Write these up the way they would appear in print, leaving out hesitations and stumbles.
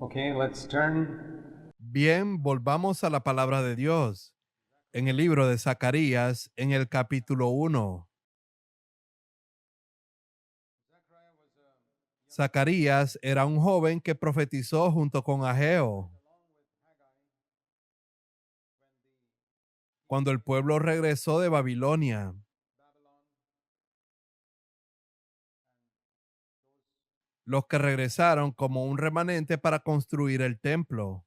Okay, let's turn. Bien, volvamos a la palabra de Dios. En el libro de Zacarías, en el capítulo 1. Zacarías era un joven que profetizó junto con Ageo. Cuando el pueblo regresó de Babilonia, los que regresaron como un remanente para construir el templo.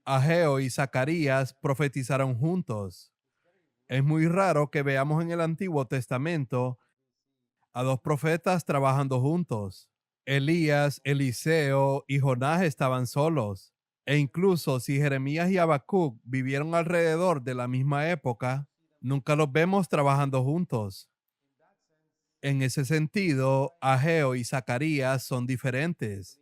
Ageo y Zacarías profetizaron juntos. Es muy raro que veamos en el Antiguo Testamento a dos profetas trabajando juntos. Elías, Eliseo y Jonás estaban solos. E incluso si Jeremías y Habacuc vivieron alrededor de la misma época, nunca los vemos trabajando juntos. En ese sentido, Ageo y Zacarías son diferentes.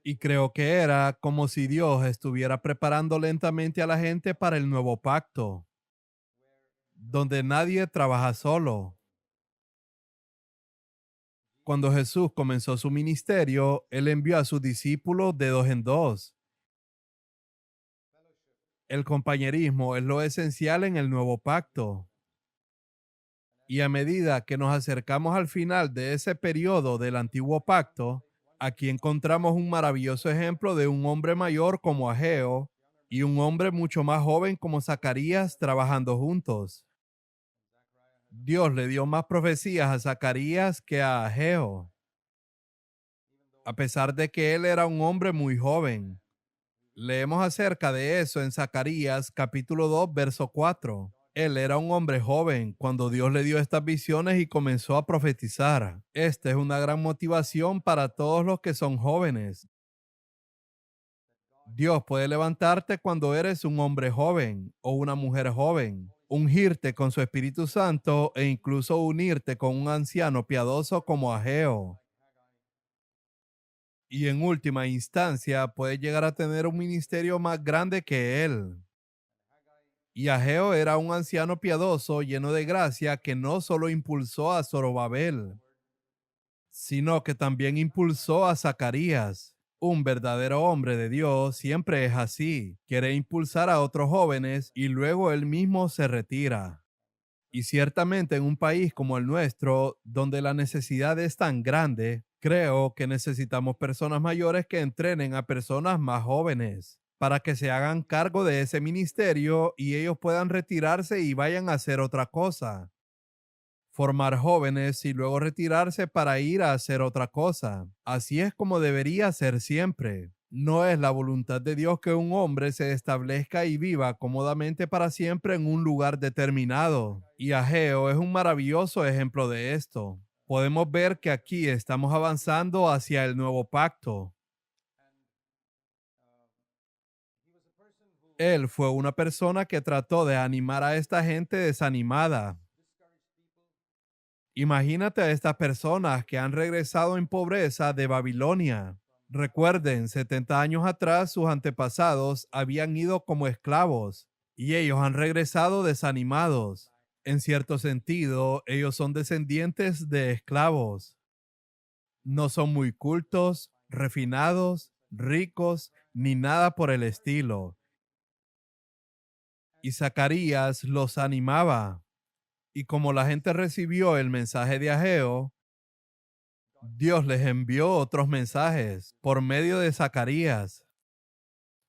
Y creo que era como si Dios estuviera preparando lentamente a la gente para el nuevo pacto, donde nadie trabaja solo. Cuando Jesús comenzó su ministerio, él envió a sus discípulos de dos en dos. El compañerismo es lo esencial en el nuevo pacto. Y a medida que nos acercamos al final de ese periodo del antiguo pacto, aquí encontramos un maravilloso ejemplo de un hombre mayor como Ageo y un hombre mucho más joven como Zacarías trabajando juntos. Dios le dio más profecías a Zacarías que a Ageo, a pesar de que él era un hombre muy joven. Leemos acerca de eso en Zacarías capítulo 2, verso 4. Él era un hombre joven cuando Dios le dio estas visiones y comenzó a profetizar. Esta es una gran motivación para todos los que son jóvenes. Dios puede levantarte cuando eres un hombre joven o una mujer joven, ungirte con su Espíritu Santo e incluso unirte con un anciano piadoso como Ageo. Y en última instancia puedes llegar a tener un ministerio más grande que él. Y Ageo era un anciano piadoso lleno de gracia que no solo impulsó a Zorobabel, sino que también impulsó a Zacarías. Un verdadero hombre de Dios siempre es así, quiere impulsar a otros jóvenes y luego él mismo se retira. Y ciertamente en un país como el nuestro, donde la necesidad es tan grande, creo que necesitamos personas mayores que entrenen a personas más jóvenes para que se hagan cargo de ese ministerio y ellos puedan retirarse y vayan a hacer otra cosa. Formar jóvenes y luego retirarse para ir a hacer otra cosa. Así es como debería ser siempre. No es la voluntad de Dios que un hombre se establezca y viva cómodamente para siempre en un lugar determinado. Y Ageo es un maravilloso ejemplo de esto. Podemos ver que aquí estamos avanzando hacia el nuevo pacto. Él fue una persona que trató de animar a esta gente desanimada. Imagínate a estas personas que han regresado en pobreza de Babilonia. Recuerden, 70 años atrás sus antepasados habían ido como esclavos y ellos han regresado desanimados. En cierto sentido, ellos son descendientes de esclavos. No son muy cultos, refinados, ricos, ni nada por el estilo. Y Zacarías los animaba. Y como la gente recibió el mensaje de Ageo, Dios les envió otros mensajes por medio de Zacarías.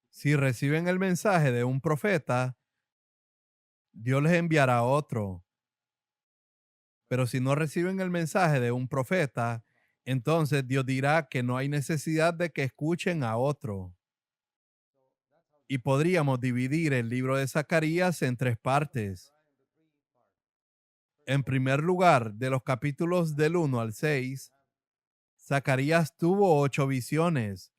Si reciben el mensaje de un profeta, Dios les enviará otro. Pero si no reciben el mensaje de un profeta, entonces Dios dirá que no hay necesidad de que escuchen a otro. Y podríamos dividir el libro de Zacarías en tres partes. En primer lugar, de los capítulos del 1 al 6, Zacarías tuvo 8 visiones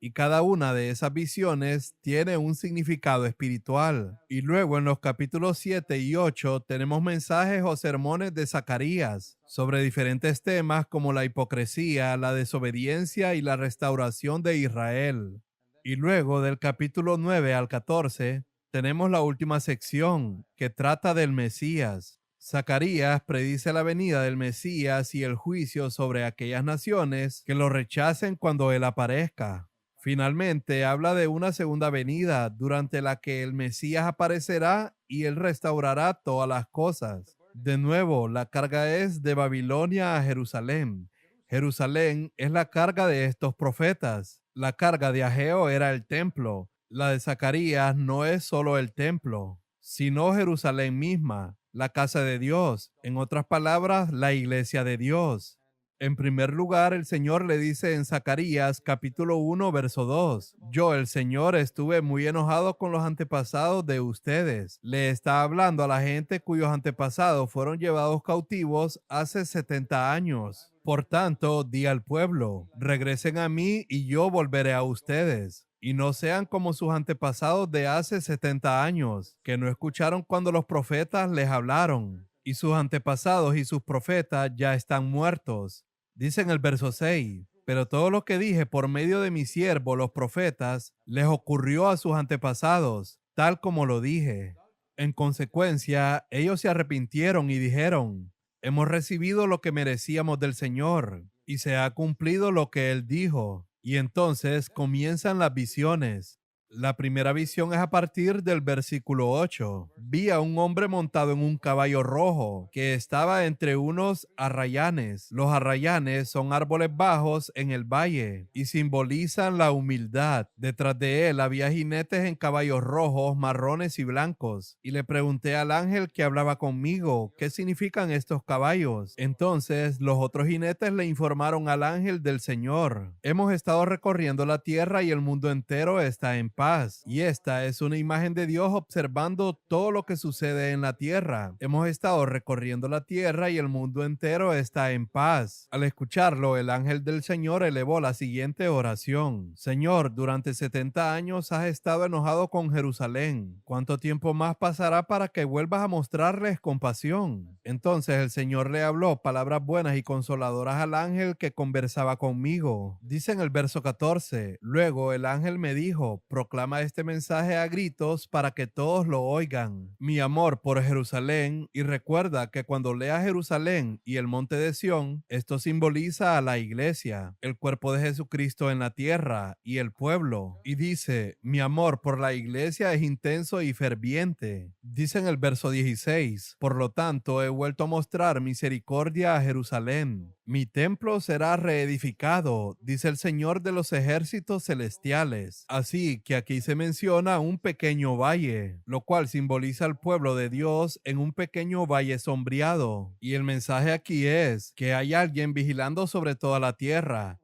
y cada una de esas visiones tiene un significado espiritual. Y luego en los capítulos 7 y 8 tenemos mensajes o sermones de Zacarías sobre diferentes temas como la hipocresía, la desobediencia y la restauración de Israel. Y luego del capítulo 9 al 14 tenemos la última sección que trata del Mesías. Zacarías predice la venida del Mesías y el juicio sobre aquellas naciones que lo rechacen cuando él aparezca. Finalmente, habla de una segunda venida durante la que el Mesías aparecerá y él restaurará todas las cosas. De nuevo, la carga es de Babilonia a Jerusalén. Jerusalén es la carga de estos profetas. La carga de Ageo era el templo. La de Zacarías no es solo el templo, sino Jerusalén misma, la casa de Dios. En otras palabras, la iglesia de Dios. En primer lugar, el Señor le dice en Zacarías capítulo 1, verso 2: Yo, el Señor, estuve muy enojado con los antepasados de ustedes. Le está hablando a la gente cuyos antepasados fueron llevados cautivos hace 70 años. Por tanto, di al pueblo: regresen a mí y yo volveré a ustedes. Y no sean como sus antepasados de hace 70 años, que no escucharon cuando los profetas les hablaron. Y sus antepasados y sus profetas ya están muertos. Dice en el verso 6: pero todo lo que dije por medio de mi siervo, los profetas, les ocurrió a sus antepasados, tal como lo dije. En consecuencia, ellos se arrepintieron y dijeron: hemos recibido lo que merecíamos del Señor, y se ha cumplido lo que Él dijo. Y entonces comienzan las visiones. La primera visión es a partir del versículo 8. Vi a un hombre montado en un caballo rojo que estaba entre unos arrayanes. Los arrayanes son árboles bajos en el valle y simbolizan la humildad. Detrás de él había jinetes en caballos rojos, marrones y blancos. Y le pregunté al ángel que hablaba conmigo: ¿qué significan estos caballos? Entonces los otros jinetes le informaron al ángel del Señor: hemos estado recorriendo la tierra y el mundo entero está en paz. Y esta es una imagen de Dios observando todo lo que sucede en la tierra. Hemos estado recorriendo la tierra y el mundo entero está en paz. Al escucharlo, el ángel del Señor elevó la siguiente oración: Señor, durante 70 años has estado enojado con Jerusalén. ¿Cuánto tiempo más pasará para que vuelvas a mostrarles compasión? Entonces el Señor le habló palabras buenas y consoladoras al ángel que conversaba conmigo. Dice en el verso 14: luego el ángel me dijo: proclama este mensaje a gritos para que todos lo oigan. Mi amor por Jerusalén. Y recuerda que cuando leas Jerusalén y el monte de Sión, esto simboliza a la iglesia, el cuerpo de Jesucristo en la tierra y el pueblo. Y dice: mi amor por la iglesia es intenso y ferviente. Dice en el verso 16: por lo tanto, he vuelto a mostrar misericordia a Jerusalén. Mi templo será reedificado, dice el Señor de los ejércitos celestiales. Así que aquí se menciona un pequeño valle, lo cual simboliza al pueblo de Dios en un pequeño valle sombreado. Y el mensaje aquí es que hay alguien vigilando sobre toda la tierra,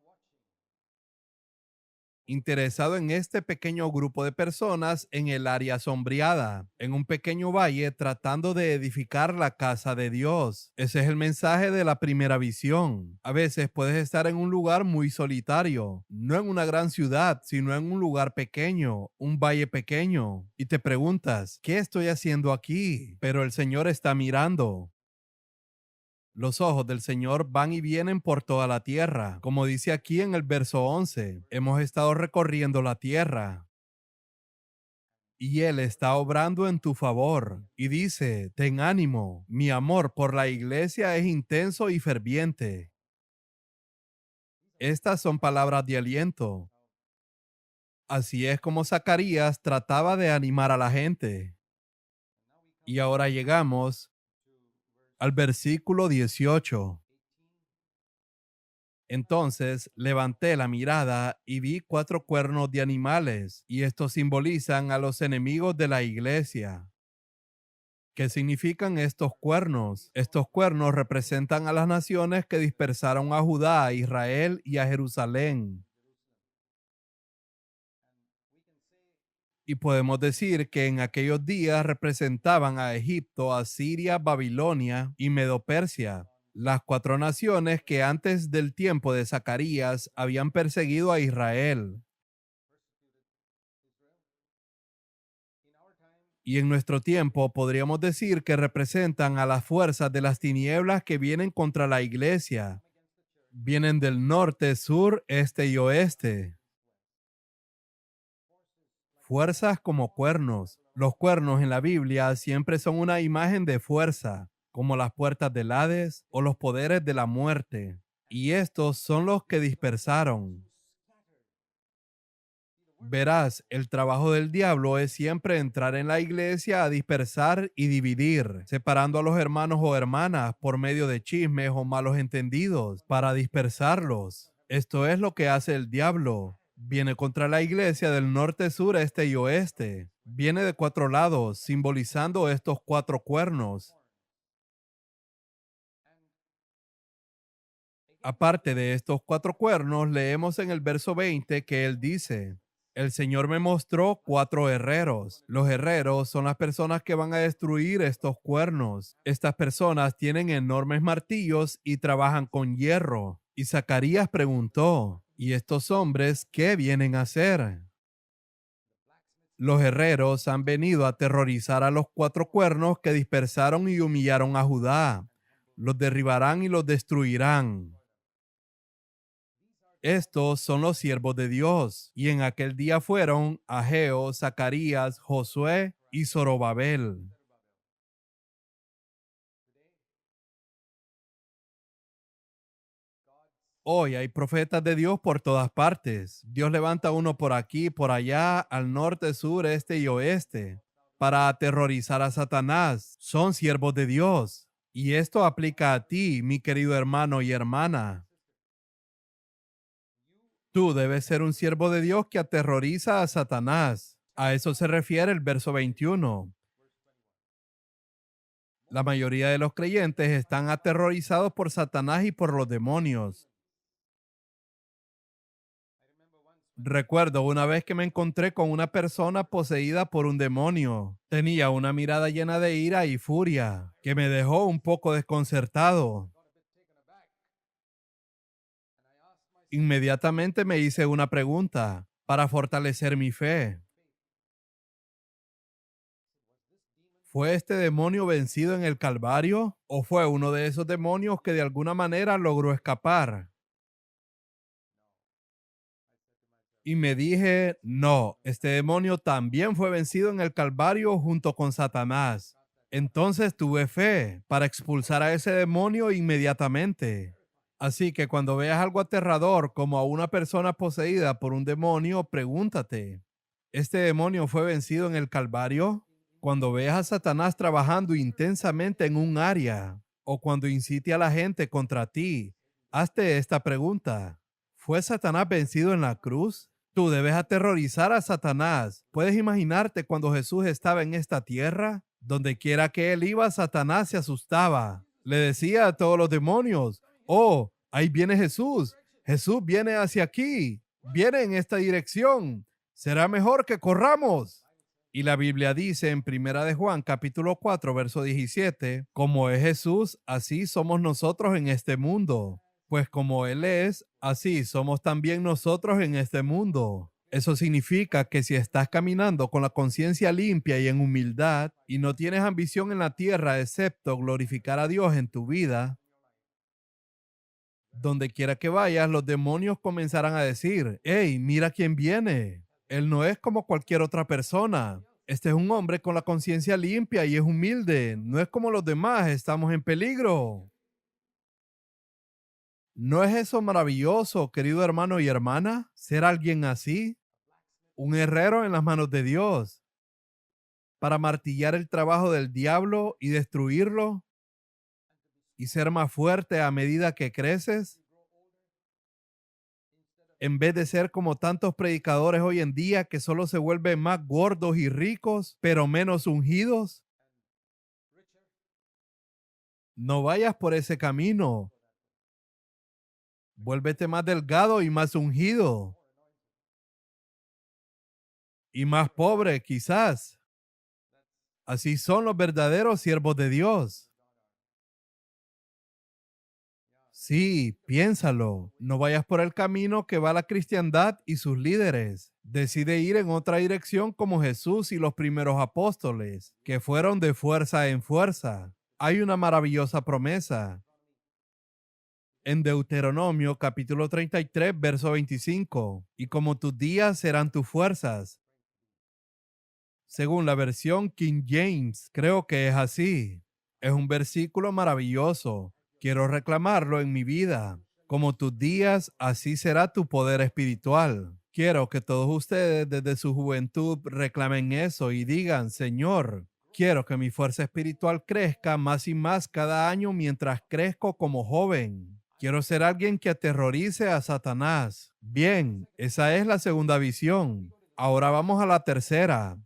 interesado en este pequeño grupo de personas en el área sombreada, en un pequeño valle tratando de edificar la casa de Dios. Ese es el mensaje de la primera visión. A veces puedes estar en un lugar muy solitario, no en una gran ciudad, sino en un lugar pequeño, un valle pequeño, y te preguntas: ¿qué estoy haciendo aquí? Pero el Señor está mirando. Los ojos del Señor van y vienen por toda la tierra. Como dice aquí en el verso 11, hemos estado recorriendo la tierra y Él está obrando en tu favor. Y dice: ten ánimo, mi amor por la iglesia es intenso y ferviente. Estas son palabras de aliento. Así es como Zacarías trataba de animar a la gente. Y ahora llegamos al versículo 18. Entonces levanté la mirada y vi 4 cuernos de animales, y estos simbolizan a los enemigos de la iglesia. ¿Qué significan estos cuernos? Estos cuernos representan a las naciones que dispersaron a Judá, a Israel y a Jerusalén. Y podemos decir que en aquellos días representaban a Egipto, a Siria, Babilonia y Medo-Persia, las 4 naciones que antes del tiempo de Zacarías habían perseguido a Israel. Y en nuestro tiempo podríamos decir que representan a las fuerzas de las tinieblas que vienen contra la iglesia. Vienen del norte, sur, este y oeste. Fuerzas como cuernos. Los cuernos en la Biblia siempre son una imagen de fuerza. como las puertas del Hades o los poderes de la muerte. Y estos son los que dispersaron. Verás, el trabajo del diablo es siempre entrar en la iglesia a dispersar y dividir, separando a los hermanos o hermanas por medio de chismes o malos entendidos, para dispersarlos. Esto es lo que hace el diablo. Viene contra la iglesia del norte, sur, este y oeste. Viene de 4 lados, simbolizando estos 4 cuernos. Aparte de estos 4 cuernos, leemos en el verso 20 que él dice: el Señor me mostró 4 herreros. Los herreros son las personas que van a destruir estos cuernos. Estas personas tienen enormes martillos y trabajan con hierro. Y Zacarías preguntó: ¿y estos hombres qué vienen a hacer? Los herreros han venido a aterrorizar a los 4 cuernos que dispersaron y humillaron a Judá. Los derribarán y los destruirán. Estos son los siervos de Dios, y en aquel día fueron Ageo, Zacarías, Josué y Zorobabel. Hoy hay profetas de Dios por todas partes. Dios levanta uno por aquí, por allá, al norte, sur, este y oeste, para aterrorizar a Satanás. Son siervos de Dios. Y esto aplica a ti, mi querido hermano y hermana. Tú debes ser un siervo de Dios que aterroriza a Satanás. A eso se refiere el verso 21. La mayoría de los creyentes están aterrorizados por Satanás y por los demonios. Recuerdo una vez que me encontré con una persona poseída por un demonio. Tenía una mirada llena de ira y furia, que me dejó un poco desconcertado. Inmediatamente me hice una pregunta para fortalecer mi fe. ¿Fue este demonio vencido en el Calvario o fue uno de esos demonios que de alguna manera logró escapar? Y me dije: no, este demonio también fue vencido en el Calvario junto con Satanás. Entonces tuve fe para expulsar a ese demonio inmediatamente. Así que cuando veas algo aterrador como a una persona poseída por un demonio, pregúntate: ¿este demonio fue vencido en el Calvario? Cuando veas a Satanás trabajando intensamente en un área o cuando incite a la gente contra ti, hazte esta pregunta: ¿fue Satanás vencido en la cruz? Tú debes aterrorizar a Satanás. ¿Puedes imaginarte cuando Jesús estaba en esta tierra? Donde quiera que él iba, Satanás se asustaba. Le decía a todos los demonios: oh, ahí viene Jesús. Jesús viene hacia aquí. Viene en esta dirección. Será mejor que corramos. Y la Biblia dice en Primera de Juan, capítulo 4, verso 17, como es Jesús, así somos nosotros en este mundo. Pues como Él es, así somos también nosotros en este mundo. Eso significa que si estás caminando con la conciencia limpia y en humildad y no tienes ambición en la tierra excepto glorificar a Dios en tu vida, donde quiera que vayas, los demonios comenzarán a decir: hey, mira quién viene. Él no es como cualquier otra persona. Este es un hombre con la conciencia limpia y es humilde. No es como los demás, estamos en peligro. ¿No es eso maravilloso, querido hermano y hermana? Ser alguien así, un herrero en las manos de Dios, para martillar el trabajo del diablo y destruirlo y ser más fuerte a medida que creces, en vez de ser como tantos predicadores hoy en día que solo se vuelven más gordos y ricos, pero menos ungidos. No vayas por ese camino. Vuélvete más delgado y más ungido y más pobre, quizás. Así son los verdaderos siervos de Dios. Sí, piénsalo. No vayas por el camino que va la cristiandad y sus líderes. Decide ir en otra dirección como Jesús y los primeros apóstoles, que fueron de fuerza en fuerza. Hay una maravillosa promesa en Deuteronomio capítulo 33, verso 25. Y como tus días serán tus fuerzas. Según la versión King James, creo que es así. Es un versículo maravilloso. Quiero reclamarlo en mi vida. Como tus días, así será tu poder espiritual. Quiero que todos ustedes desde su juventud reclamen eso y digan, Señor, quiero que mi fuerza espiritual crezca más y más cada año mientras crezco como joven. Quiero ser alguien que aterrorice a Satanás. Bien, esa es la segunda visión. Ahora vamos a la tercera,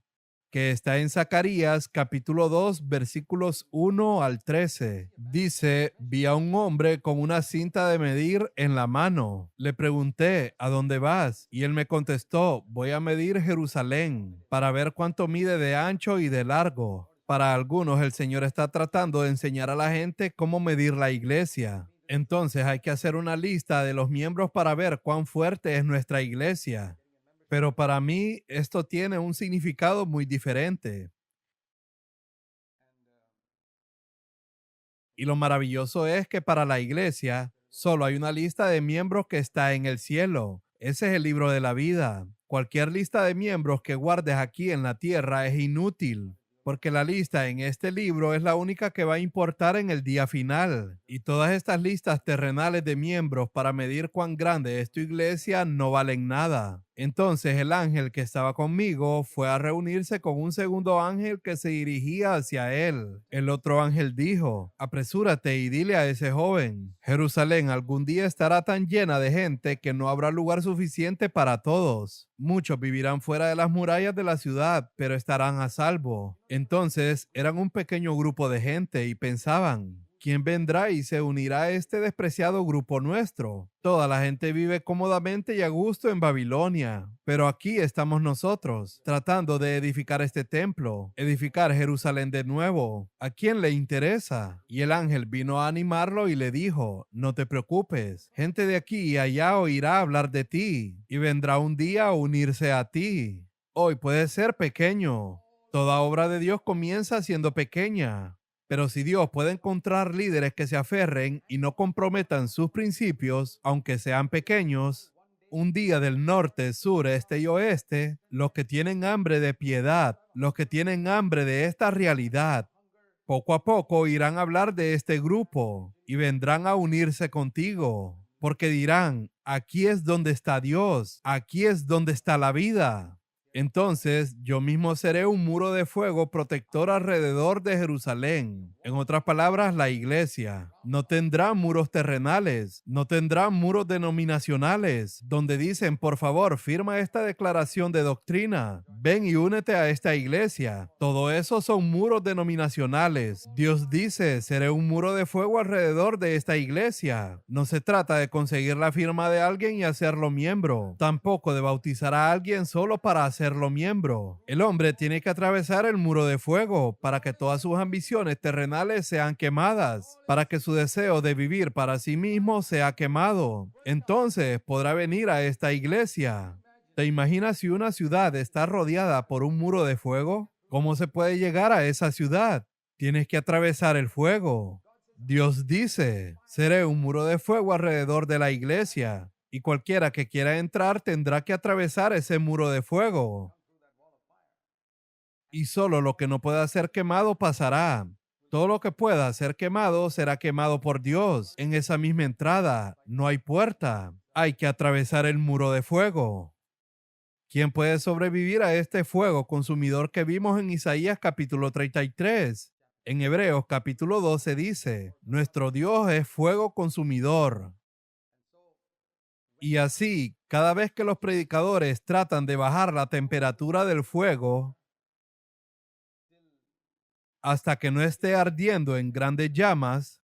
que está en Zacarías capítulo 2 versículos 1 al 13. Dice, vi a un hombre con una cinta de medir en la mano. Le pregunté, ¿a dónde vas? Y él me contestó, voy a medir Jerusalén para ver cuánto mide de ancho y de largo. Para algunos el Señor está tratando de enseñar a la gente cómo medir la iglesia. Entonces hay que hacer una lista de los miembros para ver cuán fuerte es nuestra iglesia. Pero para mí esto tiene un significado muy diferente. Y lo maravilloso es que para la iglesia solo hay una lista de miembros que está en el cielo. Ese es el libro de la vida. Cualquier lista de miembros que guardes aquí en la tierra es inútil, porque la lista en este libro es la única que va a importar en el día final. Y todas estas listas terrenales de miembros para medir cuán grande es tu iglesia no valen nada. Entonces el ángel que estaba conmigo fue a reunirse con un segundo ángel que se dirigía hacia él. El otro ángel dijo, apresúrate y dile a ese joven, Jerusalén algún día estará tan llena de gente que no habrá lugar suficiente para todos. Muchos vivirán fuera de las murallas de la ciudad, pero estarán a salvo. Entonces eran un pequeño grupo de gente y pensaban, ¿quién vendrá y se unirá a este despreciado grupo nuestro? Toda la gente vive cómodamente y a gusto en Babilonia, pero aquí estamos nosotros, tratando de edificar este templo, edificar Jerusalén de nuevo. ¿A quién le interesa? Y el ángel vino a animarlo y le dijo, no te preocupes, gente de aquí y allá oirá hablar de ti, y vendrá un día a unirse a ti. Hoy puede ser pequeño. Toda obra de Dios comienza siendo pequeña. Pero si Dios puede encontrar líderes que se aferren y no comprometan sus principios, aunque sean pequeños, un día del norte, sur, este y oeste, los que tienen hambre de piedad, los que tienen hambre de esta realidad, poco a poco irán a hablar de este grupo y vendrán a unirse contigo, porque dirán, aquí es donde está Dios, aquí es donde está la vida. Entonces yo mismo seré un muro de fuego protector alrededor de Jerusalén. En otras palabras, la iglesia no tendrá muros terrenales, no tendrá muros denominacionales, donde dicen, por favor, firma esta declaración de doctrina, ven y únete a esta iglesia. Todo eso son muros denominacionales. Dios dice, seré un muro de fuego alrededor de esta iglesia. No se trata de conseguir la firma de alguien y hacerlo miembro, tampoco de bautizar a alguien solo para hacerlo miembro. El hombre tiene que atravesar el muro de fuego para que todas sus ambiciones terrenales sean quemadas, para que su deseo de vivir para sí mismo sea quemado. Entonces podrá venir a esta iglesia. ¿Te imaginas si una ciudad está rodeada por un muro de fuego? ¿Cómo se puede llegar a esa ciudad? Tienes que atravesar el fuego. Dios dice, seré un muro de fuego alrededor de la iglesia, y cualquiera que quiera entrar tendrá que atravesar ese muro de fuego. Y solo lo que no pueda ser quemado pasará. Todo lo que pueda ser quemado será quemado por Dios. En esa misma entrada no hay puerta. Hay que atravesar el muro de fuego. ¿Quién puede sobrevivir a este fuego consumidor que vimos en Isaías capítulo 33? En Hebreos capítulo 12 dice, nuestro Dios es fuego consumidor. Y así, cada vez que los predicadores tratan de bajar la temperatura del fuego hasta que no esté ardiendo en grandes llamas,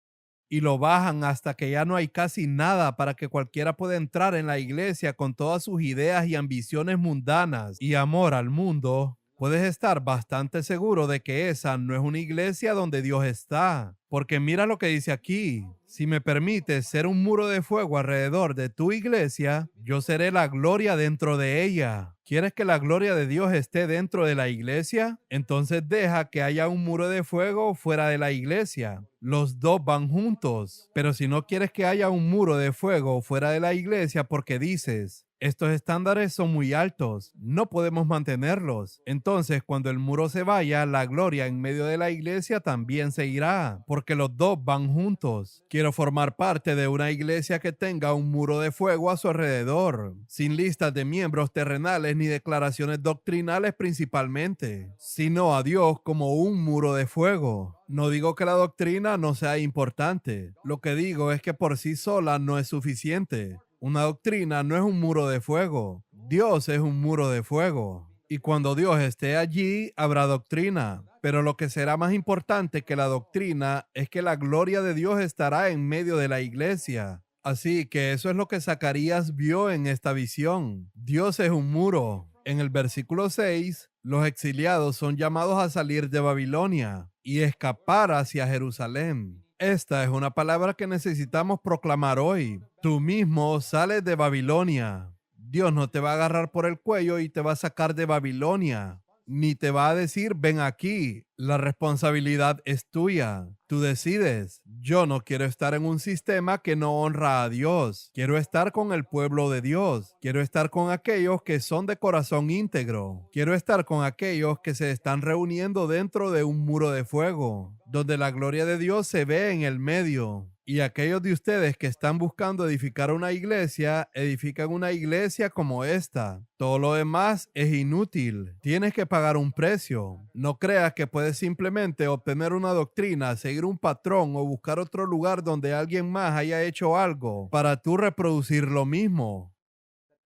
y lo bajan hasta que ya no hay casi nada para que cualquiera pueda entrar en la iglesia con todas sus ideas y ambiciones mundanas y amor al mundo, puedes estar bastante seguro de que esa no es una iglesia donde Dios está. Porque mira lo que dice aquí. Si me permites ser un muro de fuego alrededor de tu iglesia, yo seré la gloria dentro de ella. ¿Quieres que la gloria de Dios esté dentro de la iglesia? Entonces deja que haya un muro de fuego fuera de la iglesia. Los dos van juntos. Pero si no quieres que haya un muro de fuego fuera de la iglesia porque dices, Estos estándares son muy altos, no podemos mantenerlos. Entonces, cuando el muro se vaya, la gloria en medio de la iglesia también se irá, porque los dos van juntos. Quiero formar parte de una iglesia que tenga un muro de fuego a su alrededor, sin listas de miembros terrenales ni declaraciones doctrinales principalmente, sino a Dios como un muro de fuego. No digo que la doctrina no sea importante, lo que digo es que por sí sola no es suficiente. Una doctrina no es un muro de fuego. Dios es un muro de fuego. Y cuando Dios esté allí, habrá doctrina. Pero lo que será más importante que la doctrina es que la gloria de Dios estará en medio de la iglesia. Así que eso es lo que Zacarías vio en esta visión. Dios es un muro. En el versículo 6, los exiliados son llamados a salir de Babilonia y escapar hacia Jerusalén. Esta es una palabra que necesitamos proclamar hoy. Tú mismo sales de Babilonia. Dios no te va a agarrar por el cuello y te va a sacar de Babilonia, ni te va a decir, ven aquí. La responsabilidad es tuya. Tú decides. Yo no quiero estar en un sistema que no honra a Dios. Quiero estar con el pueblo de Dios. Quiero estar con aquellos que son de corazón íntegro. Quiero estar con aquellos que se están reuniendo dentro de un muro de fuego, donde la gloria de Dios se ve en el medio. Y aquellos de ustedes que están buscando edificar una iglesia, edifican una iglesia como esta. Todo lo demás es inútil. Tienes que pagar un precio. No creas que puedes simplemente obtener una doctrina, seguir un patrón o buscar otro lugar donde alguien más haya hecho algo para tú reproducir lo mismo.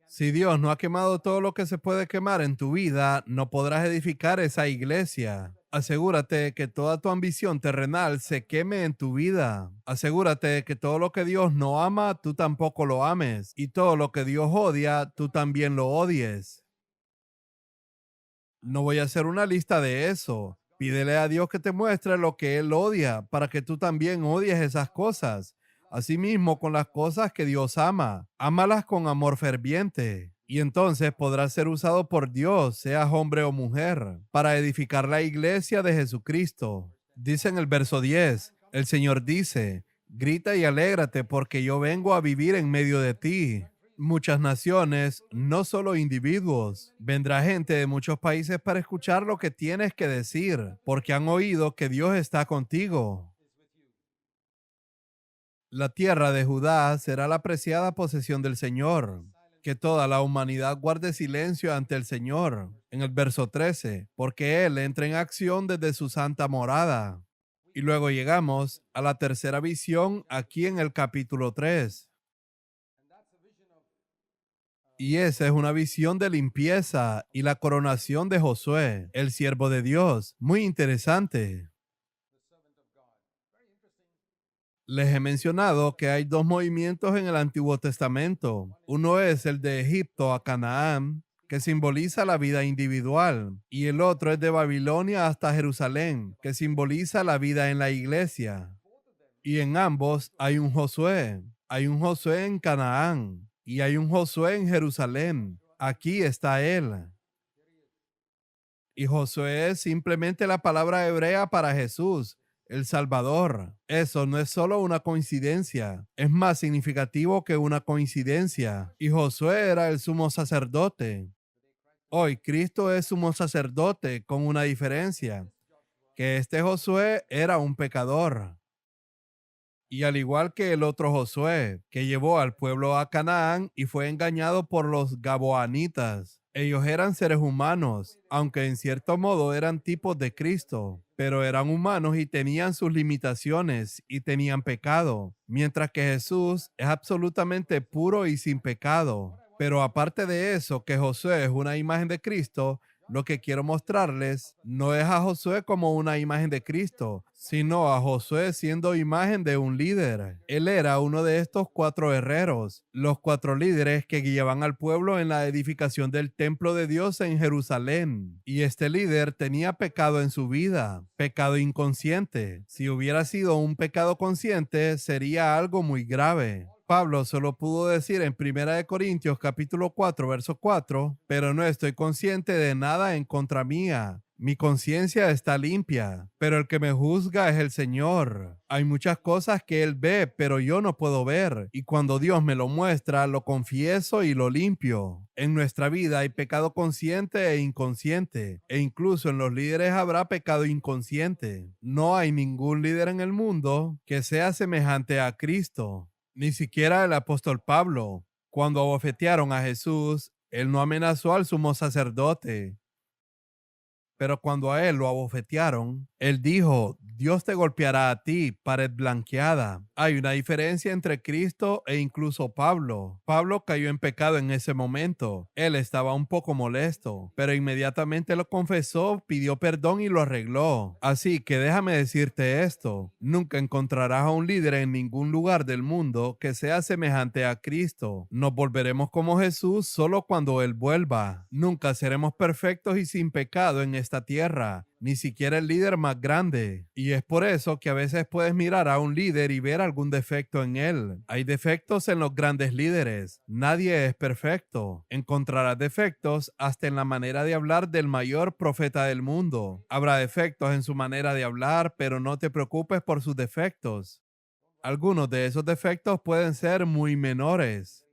Si Dios no ha quemado todo lo que se puede quemar en tu vida, no podrás edificar esa iglesia. Asegúrate que toda tu ambición terrenal se queme en tu vida. Asegúrate que todo lo que Dios no ama, tú tampoco lo ames. Y todo lo que Dios odia, tú también lo odies. No voy a hacer una lista de eso. Pídele a Dios que te muestre lo que Él odia para que tú también odies esas cosas. Asimismo, con las cosas que Dios ama, ámalas con amor ferviente. Y entonces podrás ser usado por Dios, seas hombre o mujer, para edificar la iglesia de Jesucristo. Dice en el verso 10, el Señor dice, grita y alégrate porque yo vengo a vivir en medio de ti. Muchas naciones, no solo individuos. Vendrá gente de muchos países para escuchar lo que tienes que decir, porque han oído que Dios está contigo. La tierra de Judá será la preciada posesión del Señor. Que toda la humanidad guarde silencio ante el Señor. En el verso 13, porque Él entra en acción desde su santa morada. Y luego llegamos a la tercera visión aquí en el capítulo 3. Y esa es una visión de limpieza y la coronación de Josué, el siervo de Dios. Muy interesante. Les he mencionado que hay dos movimientos en el Antiguo Testamento. Uno es el de Egipto a Canaán, que simboliza la vida individual, y el otro es de Babilonia hasta Jerusalén, que simboliza la vida en la iglesia. Y en ambos hay un Josué. Hay un Josué en Canaán y hay un Josué en Jerusalén. Aquí está él. Y Josué es simplemente la palabra hebrea para Jesús, el Salvador. Eso no es solo una coincidencia, es más significativo que una coincidencia. Y Josué era el sumo sacerdote. Hoy Cristo es sumo sacerdote con una diferencia, que este Josué era un pecador. Y al igual que el otro Josué, que llevó al pueblo a Canaán y fue engañado por los gaboanitas. Ellos eran seres humanos, aunque en cierto modo eran tipos de Cristo, pero eran humanos y tenían sus limitaciones y tenían pecado, mientras que Jesús es absolutamente puro y sin pecado. Pero aparte de eso, que Josué es una imagen de Cristo, lo que quiero mostrarles no es a Josué como una imagen de Cristo, sino a Josué siendo imagen de un líder. Él era uno de estos 4 herreros, los 4 líderes que guiaban al pueblo en la edificación del templo de Dios en Jerusalén. Y este líder tenía pecado en su vida, pecado inconsciente. Si hubiera sido un pecado consciente, sería algo muy grave. Pablo solo pudo decir en 1 Corintios capítulo 4, verso 4, pero no estoy consciente de nada en contra mía, Mi conciencia está limpia, pero el que me juzga es el Señor. Hay muchas cosas que Él ve, pero yo no puedo ver. Y cuando Dios me lo muestra, lo confieso y lo limpio. En nuestra vida hay pecado consciente e inconsciente, e incluso en los líderes habrá pecado inconsciente. No hay ningún líder en el mundo que sea semejante a Cristo, ni siquiera el apóstol Pablo. Cuando abofetearon a Jesús, él no amenazó al sumo sacerdote. Pero cuando a él lo abofetearon, él dijo: Dios te golpeará a ti, pared blanqueada. Hay una diferencia entre Cristo e incluso Pablo. Pablo cayó en pecado en ese momento. Él estaba un poco molesto, pero inmediatamente lo confesó, pidió perdón y lo arregló. Así que déjame decirte esto: nunca encontrarás a un líder en ningún lugar del mundo que sea semejante a Cristo. Nos volveremos como Jesús solo cuando Él vuelva. Nunca seremos perfectos y sin pecado en esta tierra, ni siquiera el líder más grande. Y es por eso que a veces puedes mirar a un líder y ver algún defecto en él. Hay defectos en los grandes líderes. Nadie es perfecto. Encontrarás defectos hasta en la manera de hablar del mayor profeta del mundo. Habrá defectos en su manera de hablar, pero no te preocupes por sus defectos. Algunos de esos defectos pueden ser muy menores.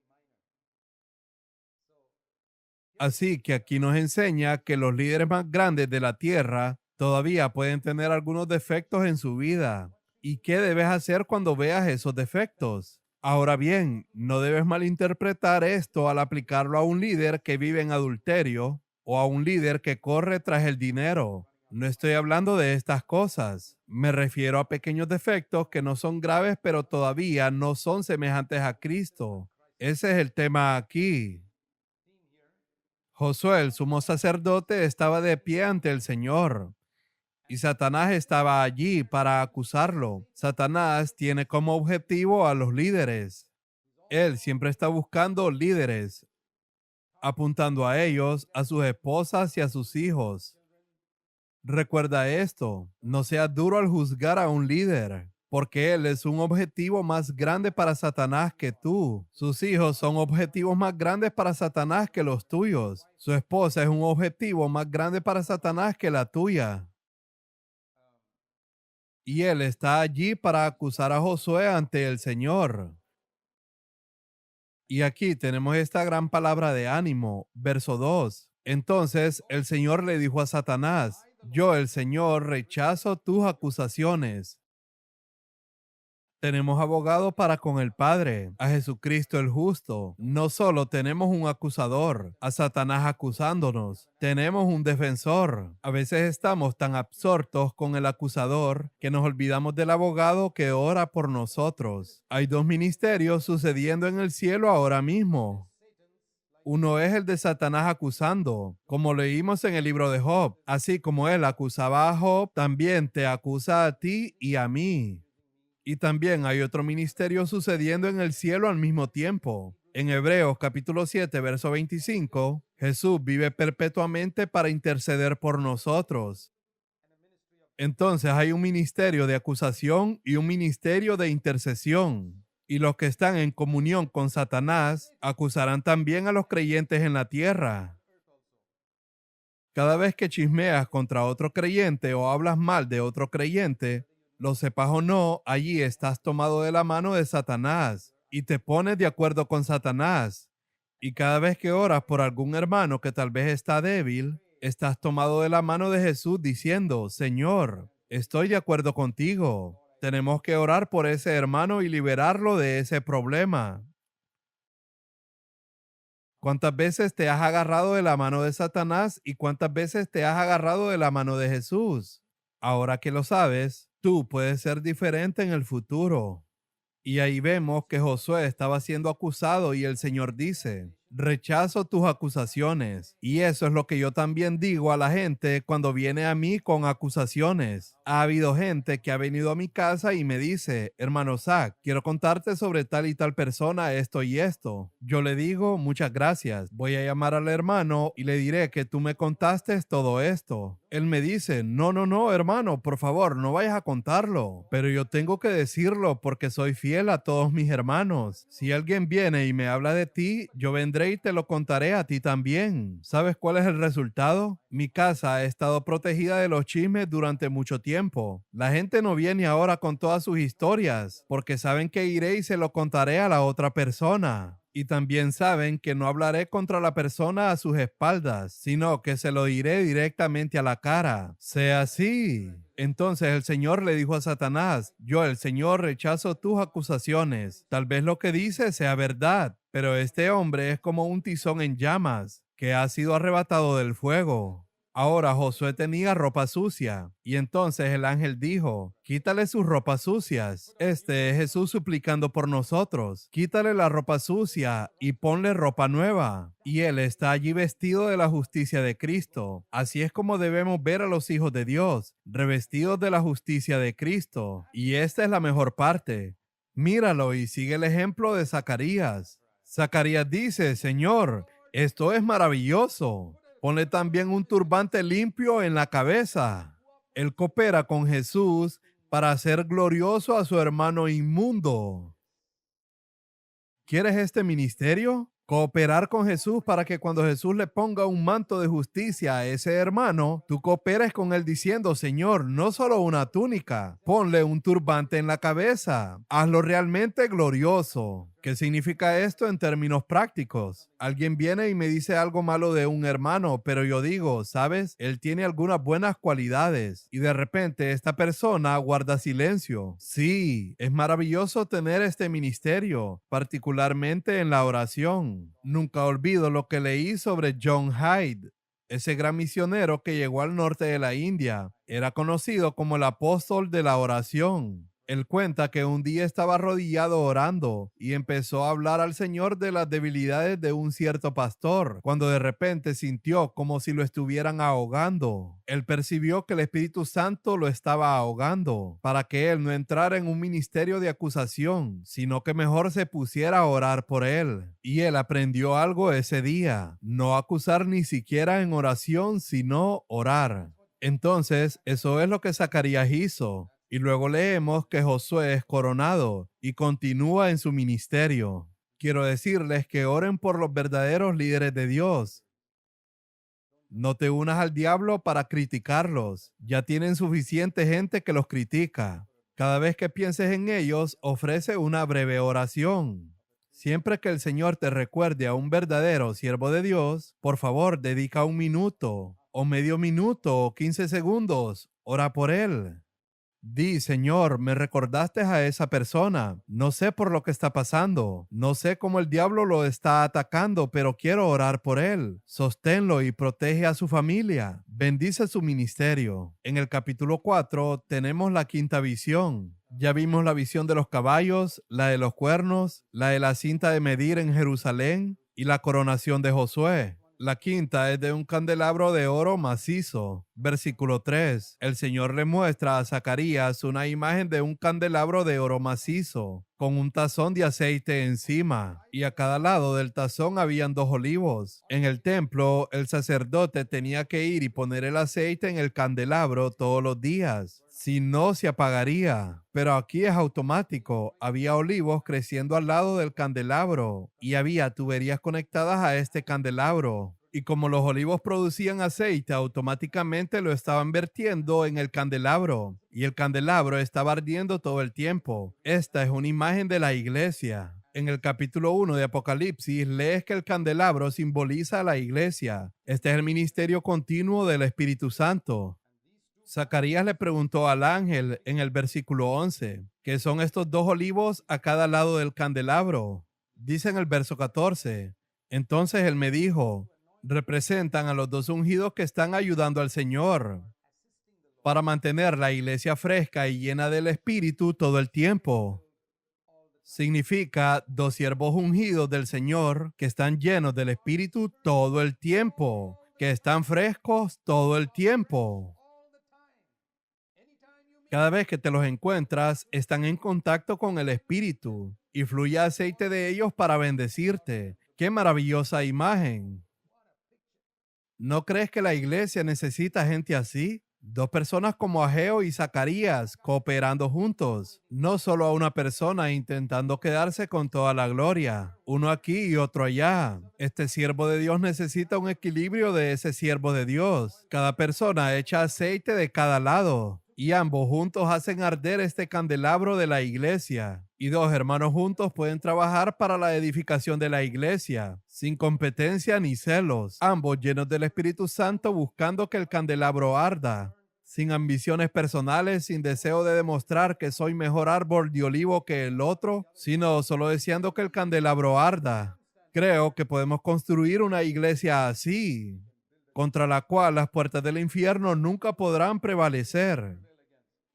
Así que aquí nos enseña que los líderes más grandes de la tierra todavía pueden tener algunos defectos en su vida. ¿Y qué debes hacer cuando veas esos defectos? Ahora bien, no debes malinterpretar esto al aplicarlo a un líder que vive en adulterio o a un líder que corre tras el dinero. No estoy hablando de estas cosas. Me refiero a pequeños defectos que no son graves, pero todavía no son semejantes a Cristo. Ese es el tema aquí. Josué, el sumo sacerdote, estaba de pie ante el Señor y Satanás estaba allí para acusarlo. Satanás tiene como objetivo a los líderes. Él siempre está buscando líderes, apuntando a ellos, a sus esposas y a sus hijos. Recuerda esto: no seas duro al juzgar a un líder, porque él es un objetivo más grande para Satanás que tú. Sus hijos son objetivos más grandes para Satanás que los tuyos. Su esposa es un objetivo más grande para Satanás que la tuya. Y él está allí para acusar a Josué ante el Señor. Y aquí tenemos esta gran palabra de ánimo, verso 2. Entonces el Señor le dijo a Satanás: yo, el Señor, rechazo tus acusaciones. Tenemos abogado para con el Padre, a Jesucristo el justo. No solo tenemos un acusador, a Satanás acusándonos, tenemos un defensor. A veces estamos tan absortos con el acusador que nos olvidamos del abogado que ora por nosotros. Hay dos ministerios sucediendo en el cielo ahora mismo. Uno es el de Satanás acusando, como leímos en el libro de Job. Así como él acusaba a Job, también te acusa a ti y a mí. Y también hay otro ministerio sucediendo en el cielo al mismo tiempo. En Hebreos capítulo 7, verso 25, Jesús vive perpetuamente para interceder por nosotros. Entonces hay un ministerio de acusación y un ministerio de intercesión. Y los que están en comunión con Satanás acusarán también a los creyentes en la tierra. Cada vez que chismeas contra otro creyente o hablas mal de otro creyente, lo sepas o no, allí estás tomado de la mano de Satanás y te pones de acuerdo con Satanás. Y cada vez que oras por algún hermano que tal vez está débil, estás tomado de la mano de Jesús diciendo: Señor, estoy de acuerdo contigo. Tenemos que orar por ese hermano y liberarlo de ese problema. ¿Cuántas veces te has agarrado de la mano de Satanás y cuántas veces te has agarrado de la mano de Jesús? Ahora que lo sabes, tú puedes ser diferente en el futuro. Y ahí vemos que Josué estaba siendo acusado y el Señor dice: rechazo tus acusaciones. Y eso es lo que yo también digo a la gente cuando viene a mí con acusaciones. Ha habido gente que ha venido a mi casa y me dice: hermano Zach, quiero contarte sobre tal y tal persona esto y esto. Yo le digo: muchas gracias. Voy a llamar al hermano y le diré que tú me contaste todo esto. Él me dice: no, no, no, hermano, por favor, no vayas a contarlo. Pero yo tengo que decirlo porque soy fiel a todos mis hermanos. Si alguien viene y me habla de ti, yo vendré vendré y te lo contaré a ti también. ¿Sabes cuál es el resultado? Mi casa ha estado protegida de los chismes durante mucho tiempo. La gente no viene ahora con todas sus historias, porque saben que iré y se lo contaré a la otra persona. Y también saben que no hablaré contra la persona a sus espaldas, sino que se lo diré directamente a la cara. Sea así. Entonces el Señor le dijo a Satanás: yo, el Señor, rechazo tus acusaciones. Tal vez lo que dices sea verdad, pero este hombre es como un tizón en llamas que ha sido arrebatado del fuego. Ahora Josué tenía ropa sucia, y entonces el ángel dijo: quítale sus ropas sucias. Este es Jesús suplicando por nosotros. Quítale la ropa sucia y ponle ropa nueva. Y él está allí vestido de la justicia de Cristo. Así es como debemos ver a los hijos de Dios, revestidos de la justicia de Cristo. Y esta es la mejor parte. Míralo y sigue el ejemplo de Zacarías. Zacarías dice: Señor, esto es maravilloso. Ponle también un turbante limpio en la cabeza. Él coopera con Jesús para hacer glorioso a su hermano inmundo. ¿Quieres este ministerio? Cooperar con Jesús para que cuando Jesús le ponga un manto de justicia a ese hermano, tú cooperes con él diciendo: Señor, no solo una túnica, ponle un turbante en la cabeza. Hazlo realmente glorioso. ¿Qué significa esto en términos prácticos? Alguien viene y me dice algo malo de un hermano, pero yo digo: ¿sabes? Él tiene algunas buenas cualidades. Y de repente esta persona guarda silencio. Sí, es maravilloso tener este ministerio, particularmente en la oración. Nunca olvido lo que leí sobre John Hyde, ese gran misionero que llegó al norte de la India. Era conocido como el apóstol de la oración. Él cuenta que un día estaba arrodillado orando y empezó a hablar al Señor de las debilidades de un cierto pastor, cuando de repente sintió como si lo estuvieran ahogando. Él percibió que el Espíritu Santo lo estaba ahogando, para que él no entrara en un ministerio de acusación, sino que mejor se pusiera a orar por él. Y él aprendió algo ese día: no acusar ni siquiera en oración, sino orar. Entonces, eso es lo que Zacarías hizo. Y luego leemos que Josué es coronado y continúa en su ministerio. Quiero decirles que oren por los verdaderos líderes de Dios. No te unas al diablo para criticarlos. Ya tienen suficiente gente que los critica. Cada vez que pienses en ellos, ofrece una breve oración. Siempre que el Señor te recuerde a un verdadero siervo de Dios, por favor, dedica un minuto, o medio minuto, o 15 segundos. Ora por él. Di: Señor, me recordaste a esa persona. No sé por lo que está pasando. No sé cómo el diablo lo está atacando, pero quiero orar por él. Sosténlo y protege a su familia. Bendice su ministerio. En el capítulo 4 tenemos la quinta visión. Ya vimos la visión de los caballos, la de los cuernos, la de la cinta de medir en Jerusalén y la coronación de Josué. La quinta es de un candelabro de oro macizo. Versículo 3. El Señor le muestra a Zacarías una imagen de un candelabro de oro macizo, con un tazón de aceite encima, y a cada lado del tazón habían 2 olivos. En el templo, el sacerdote tenía que ir y poner el aceite en el candelabro todos los días, si no se apagaría. Pero aquí es automático. Había olivos creciendo al lado del candelabro y había tuberías conectadas a este candelabro. Y como los olivos producían aceite, automáticamente lo estaban vertiendo en el candelabro. Y el candelabro estaba ardiendo todo el tiempo. Esta es una imagen de la iglesia. En el capítulo 1 de Apocalipsis lees que el candelabro simboliza a la iglesia. Este es el ministerio continuo del Espíritu Santo. Zacarías le preguntó al ángel en el versículo 11, ¿qué son estos 2 olivos a cada lado del candelabro? Dice en el verso 14, entonces él me dijo: representan a los 2 ungidos que están ayudando al Señor para mantener la iglesia fresca y llena del Espíritu todo el tiempo. Significa 2 siervos ungidos del Señor que están llenos del Espíritu todo el tiempo, que están frescos todo el tiempo. Cada vez que te los encuentras, están en contacto con el Espíritu y fluye aceite de ellos para bendecirte. ¡Qué maravillosa imagen! ¿No crees que la iglesia necesita gente así? Dos personas como Ageo y Zacarías cooperando juntos, no solo a una persona intentando quedarse con toda la gloria, uno aquí y otro allá. Este siervo de Dios necesita un equilibrio de ese siervo de Dios. Cada persona echa aceite de cada lado y ambos juntos hacen arder este candelabro de la iglesia. Y dos hermanos juntos pueden trabajar para la edificación de la iglesia, sin competencia ni celos, ambos llenos del Espíritu Santo buscando que el candelabro arda, sin ambiciones personales, sin deseo de demostrar que soy mejor árbol de olivo que el otro, sino solo deseando que el candelabro arda. Creo que podemos construir una iglesia así, contra la cual las puertas del infierno nunca podrán prevalecer.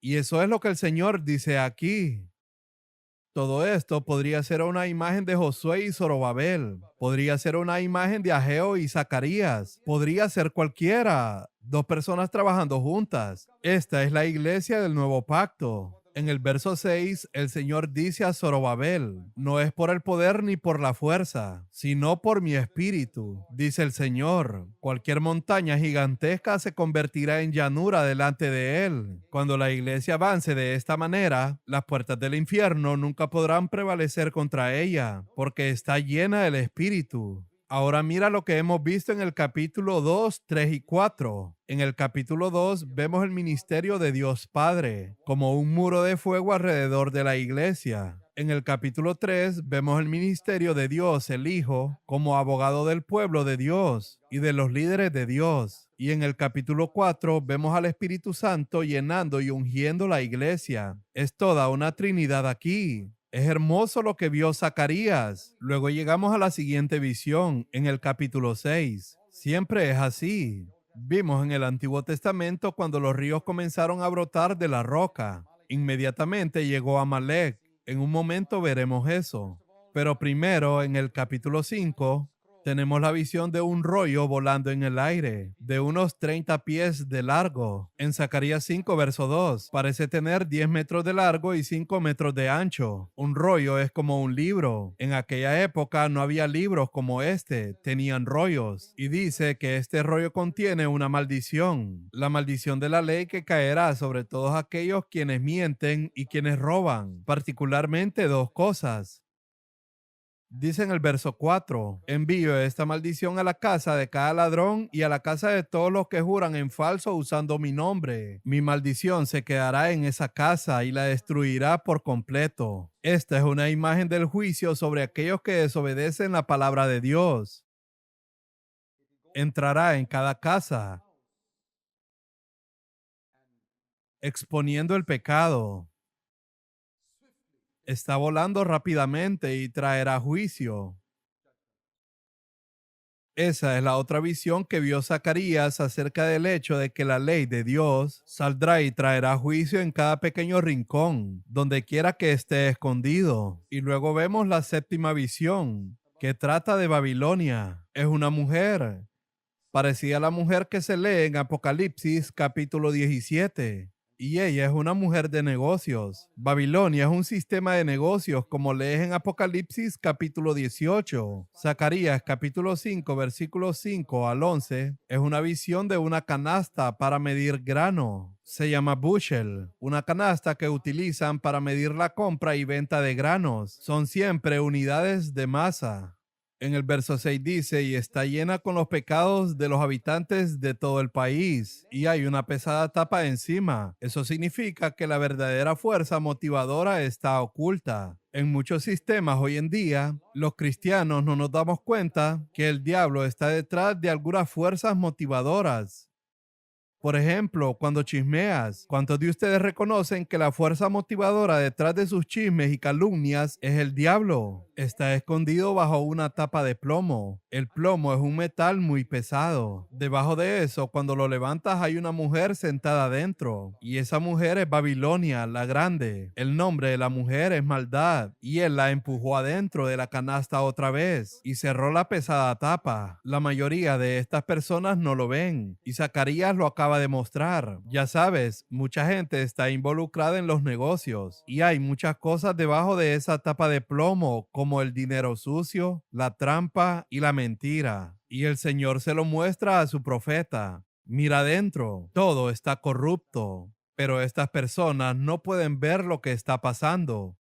Y eso es lo que el Señor dice aquí. Todo esto podría ser una imagen de Josué y Zorobabel. Podría ser una imagen de Ageo y Zacarías. Podría ser cualquiera. Dos personas trabajando juntas. Esta es la iglesia del nuevo pacto. En el verso 6, el Señor dice a Zorobabel, no es por el poder ni por la fuerza, sino por mi espíritu, dice el Señor. Cualquier montaña gigantesca se convertirá en llanura delante de él. Cuando la iglesia avance de esta manera, las puertas del infierno nunca podrán prevalecer contra ella, porque está llena del espíritu. Ahora mira lo que hemos visto en el capítulo 2, 3 y 4. En el capítulo 2 vemos el ministerio de Dios Padre como un muro de fuego alrededor de la iglesia. En el capítulo 3 vemos el ministerio de Dios, el Hijo, como abogado del pueblo de Dios y de los líderes de Dios. Y en el capítulo 4 vemos al Espíritu Santo llenando y ungiendo la iglesia. Es toda una trinidad aquí. Es hermoso lo que vio Zacarías. Luego llegamos a la siguiente visión en el capítulo 6. Siempre es así. Vimos en el Antiguo Testamento cuando los ríos comenzaron a brotar de la roca. Inmediatamente llegó Amalek. En un momento veremos eso. Pero primero, en el capítulo 5, tenemos la visión de un rollo volando en el aire, de unos 30 pies de largo. En Zacarías 5, verso 2, parece tener 10 metros de largo y 5 metros de ancho. Un rollo es como un libro. En aquella época no había libros como este, tenían rollos. Y dice que este rollo contiene una maldición, la maldición de la ley que caerá sobre todos aquellos quienes mienten y quienes roban, particularmente dos cosas. Dice en el verso 4, envío esta maldición a la casa de cada ladrón y a la casa de todos los que juran en falso usando mi nombre. Mi maldición se quedará en esa casa y la destruirá por completo. Esta es una imagen del juicio sobre aquellos que desobedecen la palabra de Dios. Entrará en cada casa, exponiendo el pecado. Está volando rápidamente y traerá juicio. Esa es la otra visión que vio Zacarías acerca del hecho de que la ley de Dios saldrá y traerá juicio en cada pequeño rincón, donde quiera que esté escondido. Y luego vemos la séptima visión, que trata de Babilonia. Es una mujer, parecida a la mujer que se lee en Apocalipsis capítulo 17. Y ella es una mujer de negocios. Babilonia es un sistema de negocios, como lees en Apocalipsis capítulo 18. Zacarías capítulo 5, versículos 5 al 11, es una visión de una canasta para medir grano. Se llama bushel, una canasta que utilizan para medir la compra y venta de granos. Son siempre unidades de masa. En el verso 6 dice, y está llena con los pecados de los habitantes de todo el país, y hay una pesada tapa encima. Eso significa que la verdadera fuerza motivadora está oculta. En muchos sistemas hoy en día, los cristianos no nos damos cuenta que el diablo está detrás de algunas fuerzas motivadoras. Por ejemplo, cuando chismeas, ¿cuántos de ustedes reconocen que la fuerza motivadora detrás de sus chismes y calumnias es el diablo? Está escondido bajo una tapa de plomo. El plomo es un metal muy pesado. Debajo de eso, cuando lo levantas, hay una mujer sentada dentro. Y esa mujer es Babilonia, la grande. El nombre de la mujer es Maldad. Y él la empujó adentro de la canasta otra vez y cerró la pesada tapa. La mayoría de estas personas no lo ven. Y Zacarías lo acaba de mostrar. Ya sabes, mucha gente está involucrada en los negocios y hay muchas cosas debajo de esa tapa de plomo, como el dinero sucio, la trampa y la mentira. Y el Señor se lo muestra a su profeta. Mira adentro, todo está corrupto, pero estas personas no pueden ver lo que está pasando.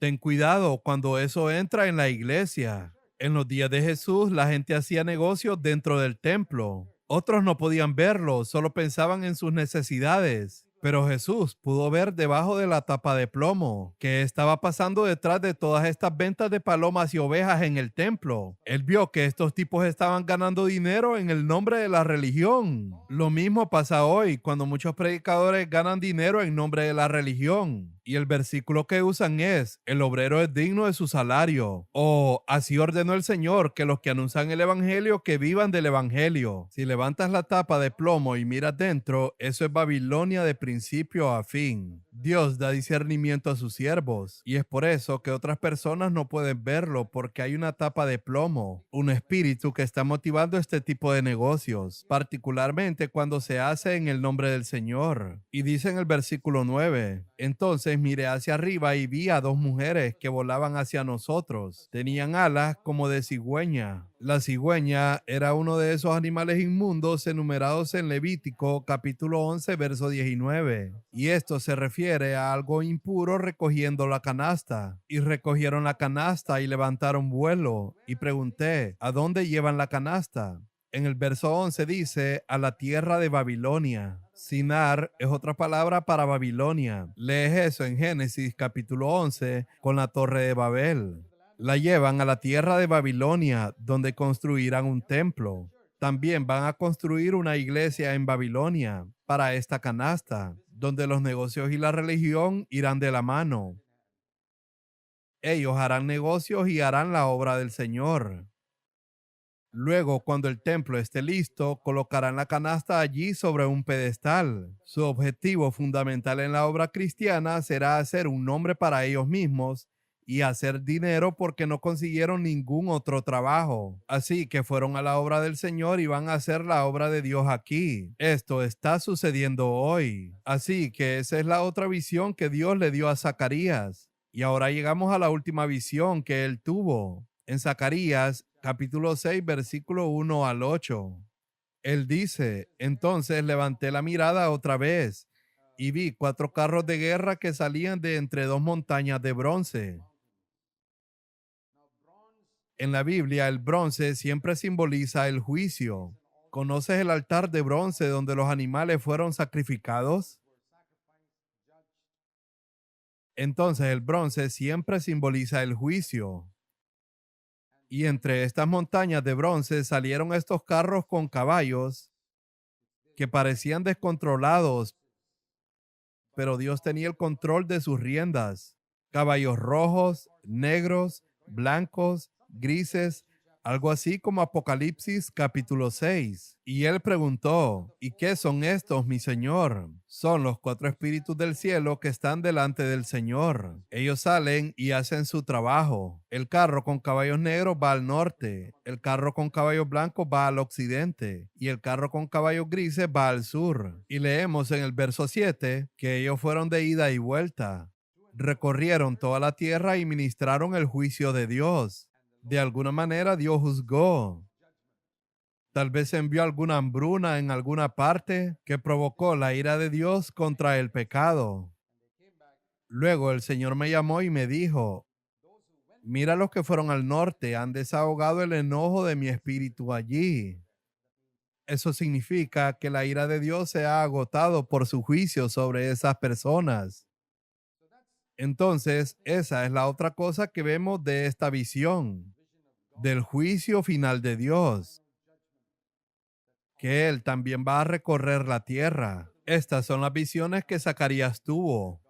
Ten cuidado cuando eso entra en la iglesia. En los días de Jesús, la gente hacía negocios dentro del templo. Otros no podían verlo, solo pensaban en sus necesidades. Pero Jesús pudo ver debajo de la tapa de plomo que estaba pasando detrás de todas estas ventas de palomas y ovejas en el templo. Él vio que estos tipos estaban ganando dinero en el nombre de la religión. Lo mismo pasa hoy cuando muchos predicadores ganan dinero en nombre de la religión. Y el versículo que usan es: el obrero es digno de su salario. O así ordenó el Señor que los que anuncian el evangelio que vivan del evangelio. Si levantas la tapa de plomo y miras dentro, eso es Babilonia de principio a fin. Dios da discernimiento a sus siervos y es por eso que otras personas no pueden verlo, porque hay una tapa de plomo, un espíritu que está motivando este tipo de negocios, particularmente cuando se hace en el nombre del Señor. Y dice en el versículo 9: entonces miré hacia arriba y vi a dos mujeres que volaban hacia nosotros. Tenían alas como de cigüeña. La cigüeña era uno de esos animales inmundos enumerados en Levítico capítulo 11 verso 19. Y esto se refiere a algo impuro recogiendo la canasta. Y recogieron la canasta y levantaron vuelo. Y pregunté: ¿a dónde llevan la canasta? En el verso 11 dice: a la tierra de Babilonia. Sinar es otra palabra para Babilonia. Lees eso en Génesis capítulo 11 con la torre de Babel. La llevan a la tierra de Babilonia, donde construirán un templo. También van a construir una iglesia en Babilonia para esta canasta, donde los negocios y la religión irán de la mano. Ellos harán negocios y harán la obra del Señor. Luego, cuando el templo esté listo, colocarán la canasta allí sobre un pedestal. Su objetivo fundamental en la obra cristiana será hacer un nombre para ellos mismos y hacer dinero, porque no consiguieron ningún otro trabajo. Así que fueron a la obra del Señor y van a hacer la obra de Dios aquí. Esto está sucediendo hoy. Así que esa es la otra visión que Dios le dio a Zacarías. Y ahora llegamos a la última visión que él tuvo. En Zacarías capítulo 6 versículo 1 al 8. Él dice: entonces levanté la mirada otra vez y vi 4 carros de guerra que salían de entre 2 montañas de bronce. En la Biblia, el bronce siempre simboliza el juicio. ¿Conoces el altar de bronce donde los animales fueron sacrificados? Entonces el bronce siempre simboliza el juicio. Y entre estas montañas de bronce salieron estos carros con caballos que parecían descontrolados, pero Dios tenía el control de sus riendas. Caballos rojos, negros, blancos, grises, algo así como Apocalipsis capítulo 6. Y él preguntó: ¿y qué son estos, mi Señor? Son los 4 espíritus del cielo que están delante del Señor. Ellos salen y hacen su trabajo. El carro con caballos negros va al norte, el carro con caballos blancos va al occidente y el carro con caballos grises va al sur. Y leemos en el verso 7 que ellos fueron de ida y vuelta. Recorrieron toda la tierra y ministraron el juicio de Dios. De alguna manera Dios juzgó. Tal vez envió alguna hambruna en alguna parte que provocó la ira de Dios contra el pecado. Luego el Señor me llamó y me dijo: mira, los que fueron al norte han desahogado el enojo de mi espíritu allí. Eso significa que la ira de Dios se ha agotado por su juicio sobre esas personas. Entonces, esa es la otra cosa que vemos de esta visión, del juicio final de Dios, que Él también va a recorrer la tierra. Estas son las visiones que Zacarías tuvo.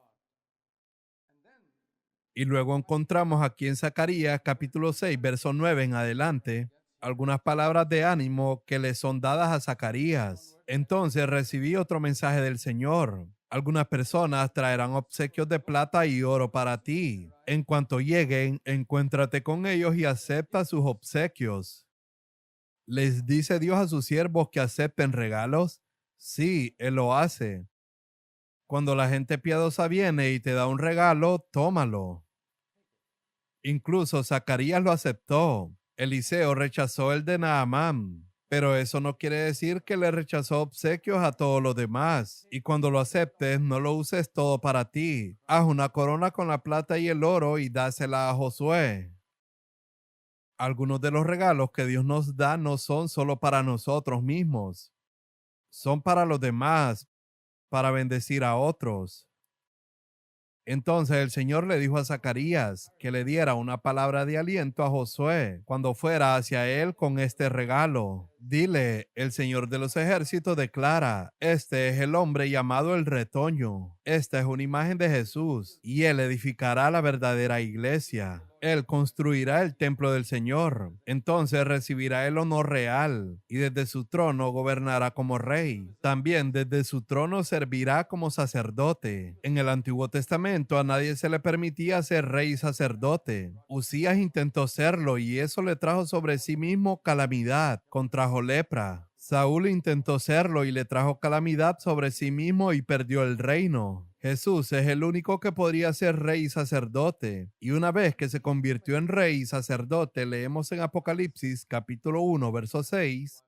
Y luego encontramos aquí en Zacarías capítulo 6, verso 9 en adelante, algunas palabras de ánimo que le son dadas a Zacarías. Entonces recibí otro mensaje del Señor. Algunas personas traerán obsequios de plata y oro para ti. En cuanto lleguen, encuéntrate con ellos y acepta sus obsequios. ¿Les dice Dios a sus siervos que acepten regalos? Sí, Él lo hace. Cuando la gente piadosa viene y te da un regalo, tómalo. Incluso Zacarías lo aceptó. Eliseo rechazó el de Naamán. Pero eso no quiere decir que le rechazó obsequios a todos los demás. Y cuando lo aceptes, no lo uses todo para ti. Haz una corona con la plata y el oro y dásela a Josué. Algunos de los regalos que Dios nos da no son solo para nosotros mismos, son para los demás, para bendecir a otros. Entonces el Señor le dijo a Zacarías que le diera una palabra de aliento a Josué cuando fuera hacia él con este regalo. Dile, el Señor de los ejércitos declara, este es el hombre llamado el retoño. Esta es una imagen de Jesús y él edificará la verdadera iglesia. Él construirá el templo del Señor. Entonces recibirá el honor real y desde su trono gobernará como rey. También desde su trono servirá como sacerdote. En el Antiguo Testamento a nadie se le permitía ser rey y sacerdote. Usías intentó serlo y eso le trajo sobre sí mismo calamidad. Contrajo lepra. Saúl intentó serlo y le trajo calamidad sobre sí mismo y perdió el reino. Jesús es el único que podría ser rey y sacerdote. Y una vez que se convirtió en rey y sacerdote, leemos en Apocalipsis capítulo 1, verso 6,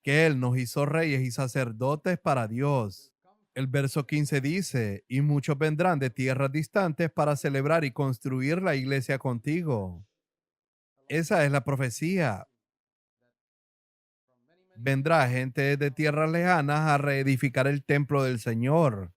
que Él nos hizo reyes y sacerdotes para Dios. El verso 15 dice, y muchos vendrán de tierras distantes para celebrar y construir la iglesia contigo. Esa es la profecía. Vendrá gente de tierras lejanas a reedificar el templo del Señor.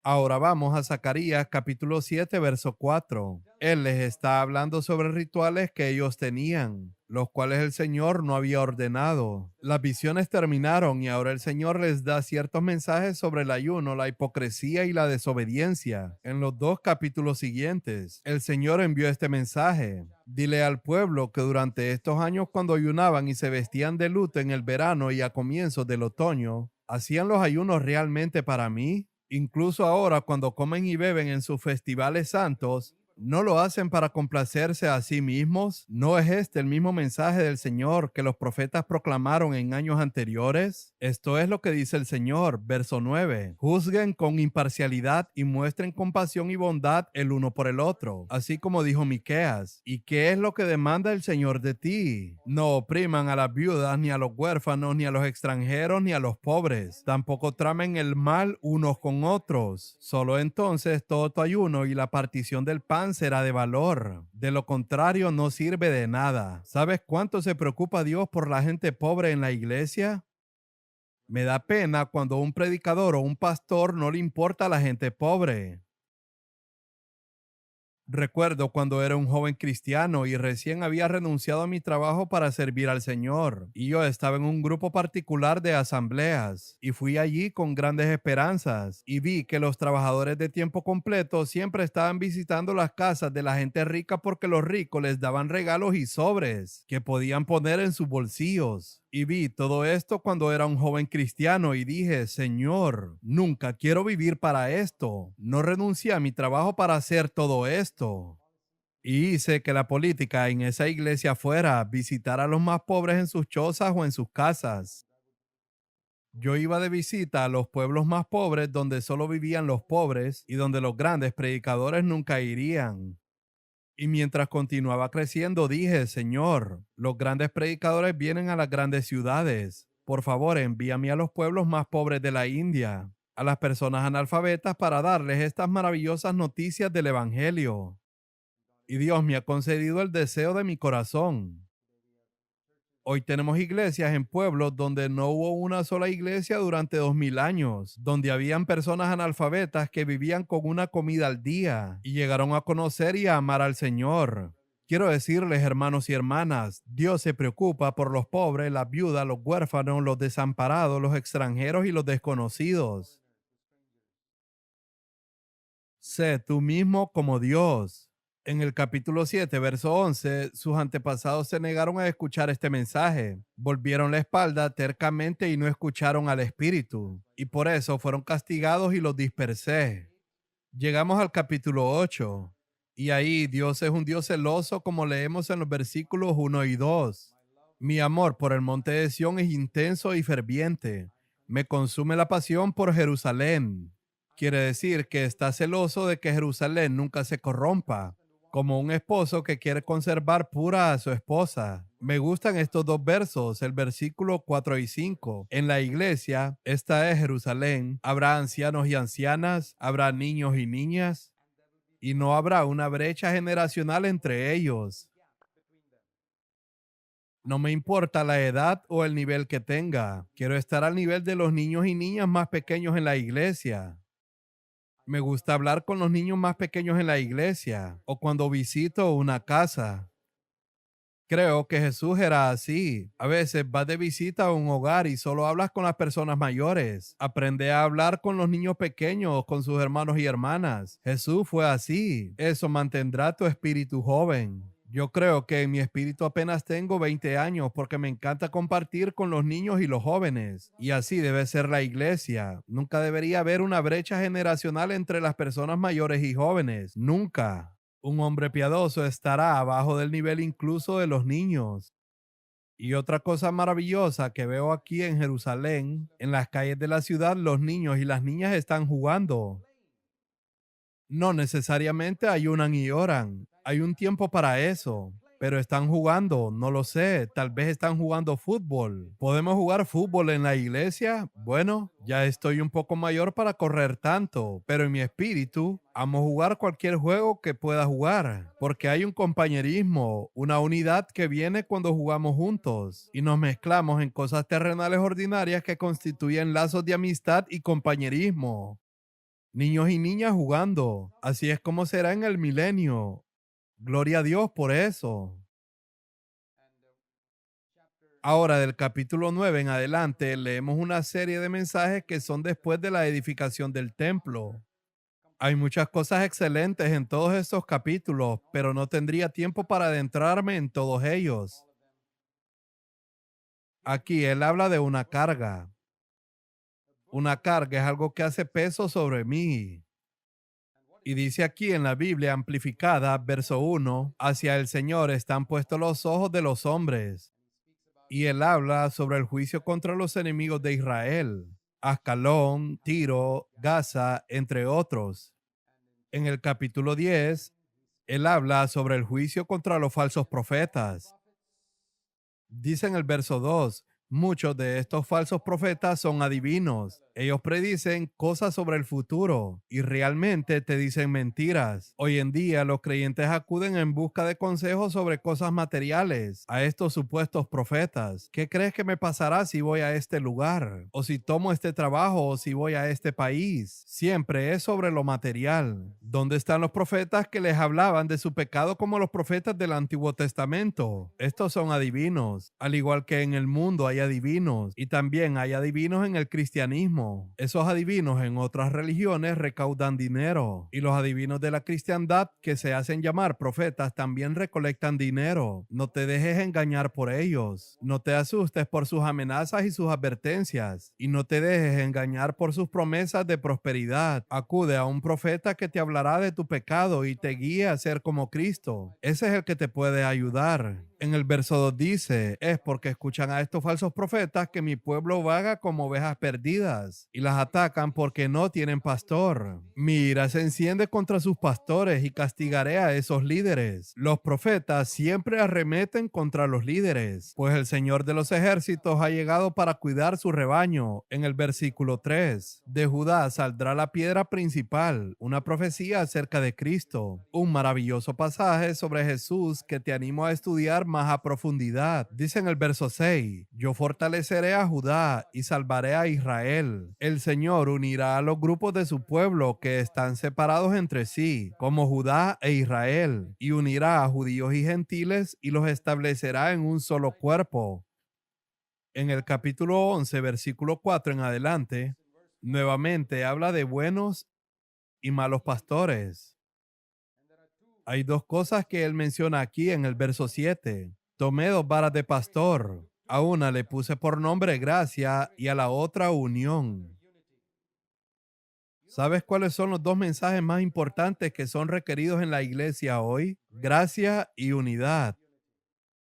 Ahora vamos a Zacarías capítulo 7, verso 4. Él les está hablando sobre rituales que ellos tenían, los cuales el Señor no había ordenado. Las visiones terminaron y ahora el Señor les da ciertos mensajes sobre el ayuno, la hipocresía y la desobediencia. En los dos capítulos siguientes, el Señor envió este mensaje. Dile al pueblo que durante estos años cuando ayunaban y se vestían de luto en el verano y a comienzos del otoño, ¿hacían los ayunos realmente para mí? Incluso ahora, cuando comen y beben en sus festivales santos, ¿no lo hacen para complacerse a sí mismos? ¿No es este el mismo mensaje del Señor que los profetas proclamaron en años anteriores? Esto es lo que dice el Señor, verso 9. Juzguen con imparcialidad y muestren compasión y bondad el uno por el otro, así como dijo Miqueas. ¿Y qué es lo que demanda el Señor de ti? No opriman a las viudas, ni a los huérfanos, ni a los extranjeros, ni a los pobres. Tampoco tramen el mal unos con otros. Solo entonces todo tu ayuno y la partición del pan será de valor. De lo contrario, no sirve de nada. ¿Sabes cuánto se preocupa Dios por la gente pobre en la iglesia? Me da pena cuando un predicador o un pastor no le importa a la gente pobre. Recuerdo cuando era un joven cristiano y recién había renunciado a mi trabajo para servir al Señor. Y yo estaba en un grupo particular de asambleas y fui allí con grandes esperanzas y vi que los trabajadores de tiempo completo siempre estaban visitando las casas de la gente rica porque los ricos les daban regalos y sobres que podían poner en sus bolsillos. Y vi todo esto cuando era un joven cristiano y dije, Señor, nunca quiero vivir para esto. No renuncié a mi trabajo para hacer todo esto. Y hice que la política en esa iglesia fuera visitar a los más pobres en sus chozas o en sus casas. Yo iba de visita a los pueblos más pobres donde solo vivían los pobres y donde los grandes predicadores nunca irían. Y mientras continuaba creciendo, dije, Señor, los grandes predicadores vienen a las grandes ciudades. Por favor, envíame a los pueblos más pobres de la India, a las personas analfabetas para darles estas maravillosas noticias del Evangelio. Y Dios me ha concedido el deseo de mi corazón. Hoy tenemos iglesias en pueblos donde no hubo una sola iglesia durante 2000 años, donde habían personas analfabetas que vivían con una comida al día y llegaron a conocer y a amar al Señor. Quiero decirles, hermanos y hermanas, Dios se preocupa por los pobres, las viudas, los huérfanos, los desamparados, los extranjeros y los desconocidos. Sé tú mismo como Dios. En el capítulo 7, verso 11, sus antepasados se negaron a escuchar este mensaje. Volvieron la espalda tercamente y no escucharon al Espíritu. Y por eso fueron castigados y los dispersé. Llegamos al capítulo 8. Y ahí Dios es un Dios celoso como leemos en los versículos 1 y 2. Mi amor por el monte de Sión es intenso y ferviente. Me consume la pasión por Jerusalén. Quiere decir que está celoso de que Jerusalén nunca se corrompa, como un esposo que quiere conservar pura a su esposa. Me gustan estos dos versos, el versículo 4 y 5. En la iglesia, esta es Jerusalén, habrá ancianos y ancianas, habrá niños y niñas, y no habrá una brecha generacional entre ellos. No me importa la edad o el nivel que tenga. Quiero estar al nivel de los niños y niñas más pequeños en la iglesia. Me gusta hablar con los niños más pequeños en la iglesia o cuando visito una casa. Creo que Jesús era así. A veces vas de visita a un hogar y solo hablas con las personas mayores. Aprende a hablar con los niños pequeños, con sus hermanos y hermanas. Jesús fue así. Eso mantendrá tu espíritu joven. Yo creo que en mi espíritu apenas tengo 20 años porque me encanta compartir con los niños y los jóvenes. Y así debe ser la iglesia. Nunca debería haber una brecha generacional entre las personas mayores y jóvenes. Nunca. Un hombre piadoso estará abajo del nivel incluso de los niños. Y otra cosa maravillosa que veo aquí en Jerusalén, en las calles de la ciudad, los niños y las niñas están jugando. No necesariamente ayunan y oran. Hay un tiempo para eso. Pero están jugando, no lo sé. Tal vez están jugando fútbol. ¿Podemos jugar fútbol en la iglesia? Bueno, ya estoy un poco mayor para correr tanto, pero en mi espíritu amo jugar cualquier juego que pueda jugar, porque hay un compañerismo, una unidad que viene cuando jugamos juntos y nos mezclamos en cosas terrenales ordinarias que constituyen lazos de amistad y compañerismo. Niños y niñas jugando. Así es como será en el milenio. Gloria a Dios por eso. Ahora, del capítulo 9 en adelante, leemos una serie de mensajes que son después de la edificación del templo. Hay muchas cosas excelentes en todos estos capítulos, pero no tendría tiempo para adentrarme en todos ellos. Aquí él habla de una carga. Una carga es algo que hace peso sobre mí. Y dice aquí en la Biblia amplificada, verso 1, hacia el Señor están puestos los ojos de los hombres. Y él habla sobre el juicio contra los enemigos de Israel, Ascalón, Tiro, Gaza, entre otros. En el capítulo 10, él habla sobre el juicio contra los falsos profetas. Dice en el verso 2, muchos de estos falsos profetas son adivinos. Ellos predicen cosas sobre el futuro y realmente te dicen mentiras. Hoy en día los creyentes acuden en busca de consejos sobre cosas materiales a estos supuestos profetas. ¿Qué crees que me pasará si voy a este lugar? ¿O si tomo este trabajo? ¿O si voy a este país? Siempre es sobre lo material. ¿Dónde están los profetas que les hablaban de su pecado como los profetas del Antiguo Testamento? Estos son adivinos. Al igual que en el mundo hay adivinos y también hay adivinos en el cristianismo. Esos adivinos en otras religiones recaudan dinero y los adivinos de la cristiandad que se hacen llamar profetas también recolectan dinero. No te dejes engañar por ellos. No te asustes por sus amenazas y sus advertencias y no te dejes engañar por sus promesas de prosperidad. Acude a un profeta que te hablará de tu pecado y te guíe a ser como Cristo. Ese es el que te puede ayudar. En el verso 2 dice, es porque escuchan a estos falsos profetas que mi pueblo vaga como ovejas perdidas y las atacan porque no tienen pastor. Mi ira se enciende contra sus pastores y castigaré a esos líderes. Los profetas siempre arremeten contra los líderes, pues el Señor de los ejércitos ha llegado para cuidar su rebaño. En el versículo 3, de Judá saldrá la piedra principal, una profecía acerca de Cristo. Un maravilloso pasaje sobre Jesús que te animo a estudiar más a profundidad. Dice en el verso 6, yo fortaleceré a Judá y salvaré a Israel. El Señor unirá a los grupos de su pueblo que están separados entre sí, como Judá e Israel, y unirá a judíos y gentiles y los establecerá en un solo cuerpo. En el capítulo 11, versículo 4 en adelante, nuevamente habla de buenos y malos pastores. Hay dos cosas que él menciona aquí en el verso 7. Tomé dos varas de pastor. A una le puse por nombre gracia y a la otra unión. ¿Sabes cuáles son los dos mensajes más importantes que son requeridos en la iglesia hoy? Gracia y unidad.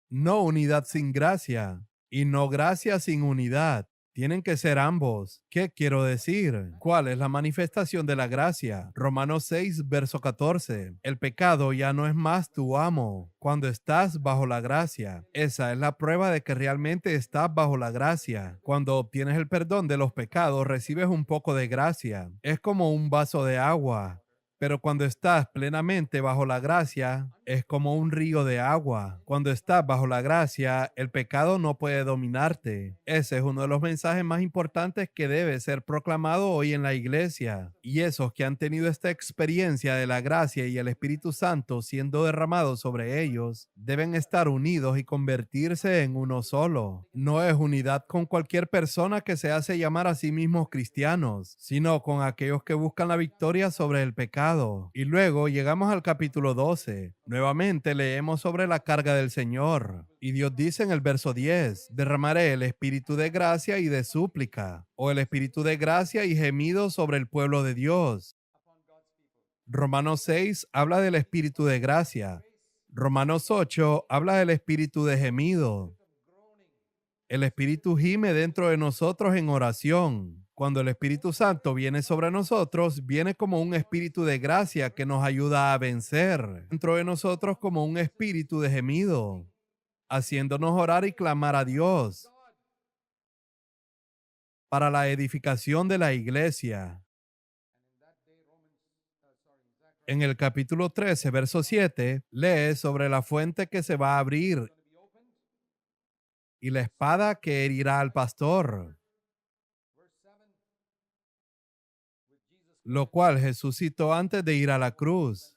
No unidad sin gracia y no gracia sin unidad. Tienen que ser ambos. ¿Qué quiero decir? ¿Cuál es la manifestación de la gracia? Romanos 6, verso 14. El pecado ya no es más tu amo cuando estás bajo la gracia. Esa es la prueba de que realmente estás bajo la gracia. Cuando obtienes el perdón de los pecados, recibes un poco de gracia. Es como un vaso de agua. Pero cuando estás plenamente bajo la gracia, es como un río de agua. Cuando estás bajo la gracia, el pecado no puede dominarte. Ese es uno de los mensajes más importantes que debe ser proclamado hoy en la iglesia. Y esos que han tenido esta experiencia de la gracia y el Espíritu Santo siendo derramado sobre ellos, deben estar unidos y convertirse en uno solo. No es unidad con cualquier persona que se hace llamar a sí mismos cristianos, sino con aquellos que buscan la victoria sobre el pecado. Y luego llegamos al capítulo 12. Nuevamente leemos sobre la carga del Señor. Y Dios dice en el verso 10, derramaré el espíritu de gracia y de súplica, o el espíritu de gracia y gemido sobre el pueblo de Dios. Romanos 6 habla del espíritu de gracia. Romanos 8 habla del espíritu de gemido. El Espíritu gime dentro de nosotros en oración. Cuando el Espíritu Santo viene sobre nosotros, viene como un espíritu de gracia que nos ayuda a vencer. Dentro de nosotros como un espíritu de gemido, haciéndonos orar y clamar a Dios para la edificación de la iglesia. En el capítulo 13, verso 7, lee sobre la fuente que se va a abrir y la espada que herirá al pastor, lo cual Jesús citó antes de ir a la cruz.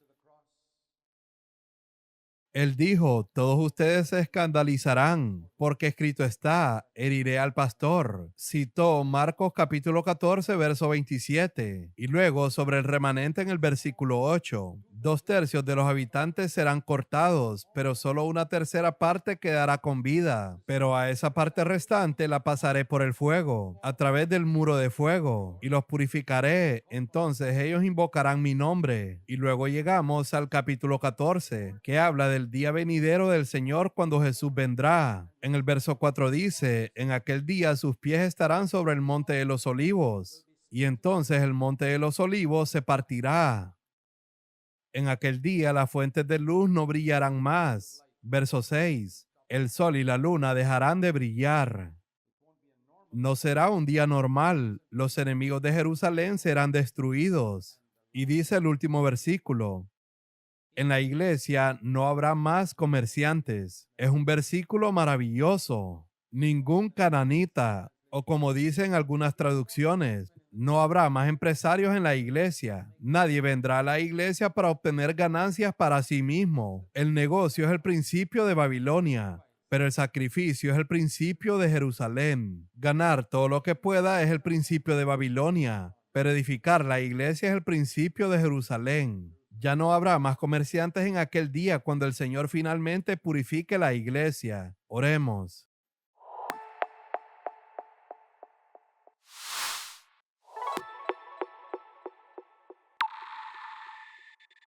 Él dijo, todos ustedes se escandalizarán, porque escrito está, heriré al pastor. Citó Marcos capítulo 14, verso 27. Y luego sobre el remanente en el versículo 8. 2/3 de los habitantes serán cortados, pero solo una tercera parte quedará con vida. Pero a esa parte restante la pasaré por el fuego, a través del muro de fuego, y los purificaré. Entonces ellos invocarán mi nombre. Y luego llegamos al capítulo 14, que habla del día venidero del Señor cuando Jesús vendrá. En el verso 4 dice, en aquel día sus pies estarán sobre el monte de los olivos, y entonces el monte de los olivos se partirá. En aquel día las fuentes de luz no brillarán más. Verso 6. El sol y la luna dejarán de brillar. No será un día normal. Los enemigos de Jerusalén serán destruidos. Y dice el último versículo, en la iglesia no habrá más comerciantes. Es un versículo maravilloso. Ningún cananita, o como dicen algunas traducciones, no habrá más empresarios en la iglesia. Nadie vendrá a la iglesia para obtener ganancias para sí mismo. El negocio es el principio de Babilonia, pero el sacrificio es el principio de Jerusalén. Ganar todo lo que pueda es el principio de Babilonia, pero edificar la iglesia es el principio de Jerusalén. Ya no habrá más comerciantes en aquel día cuando el Señor finalmente purifique la iglesia. Oremos.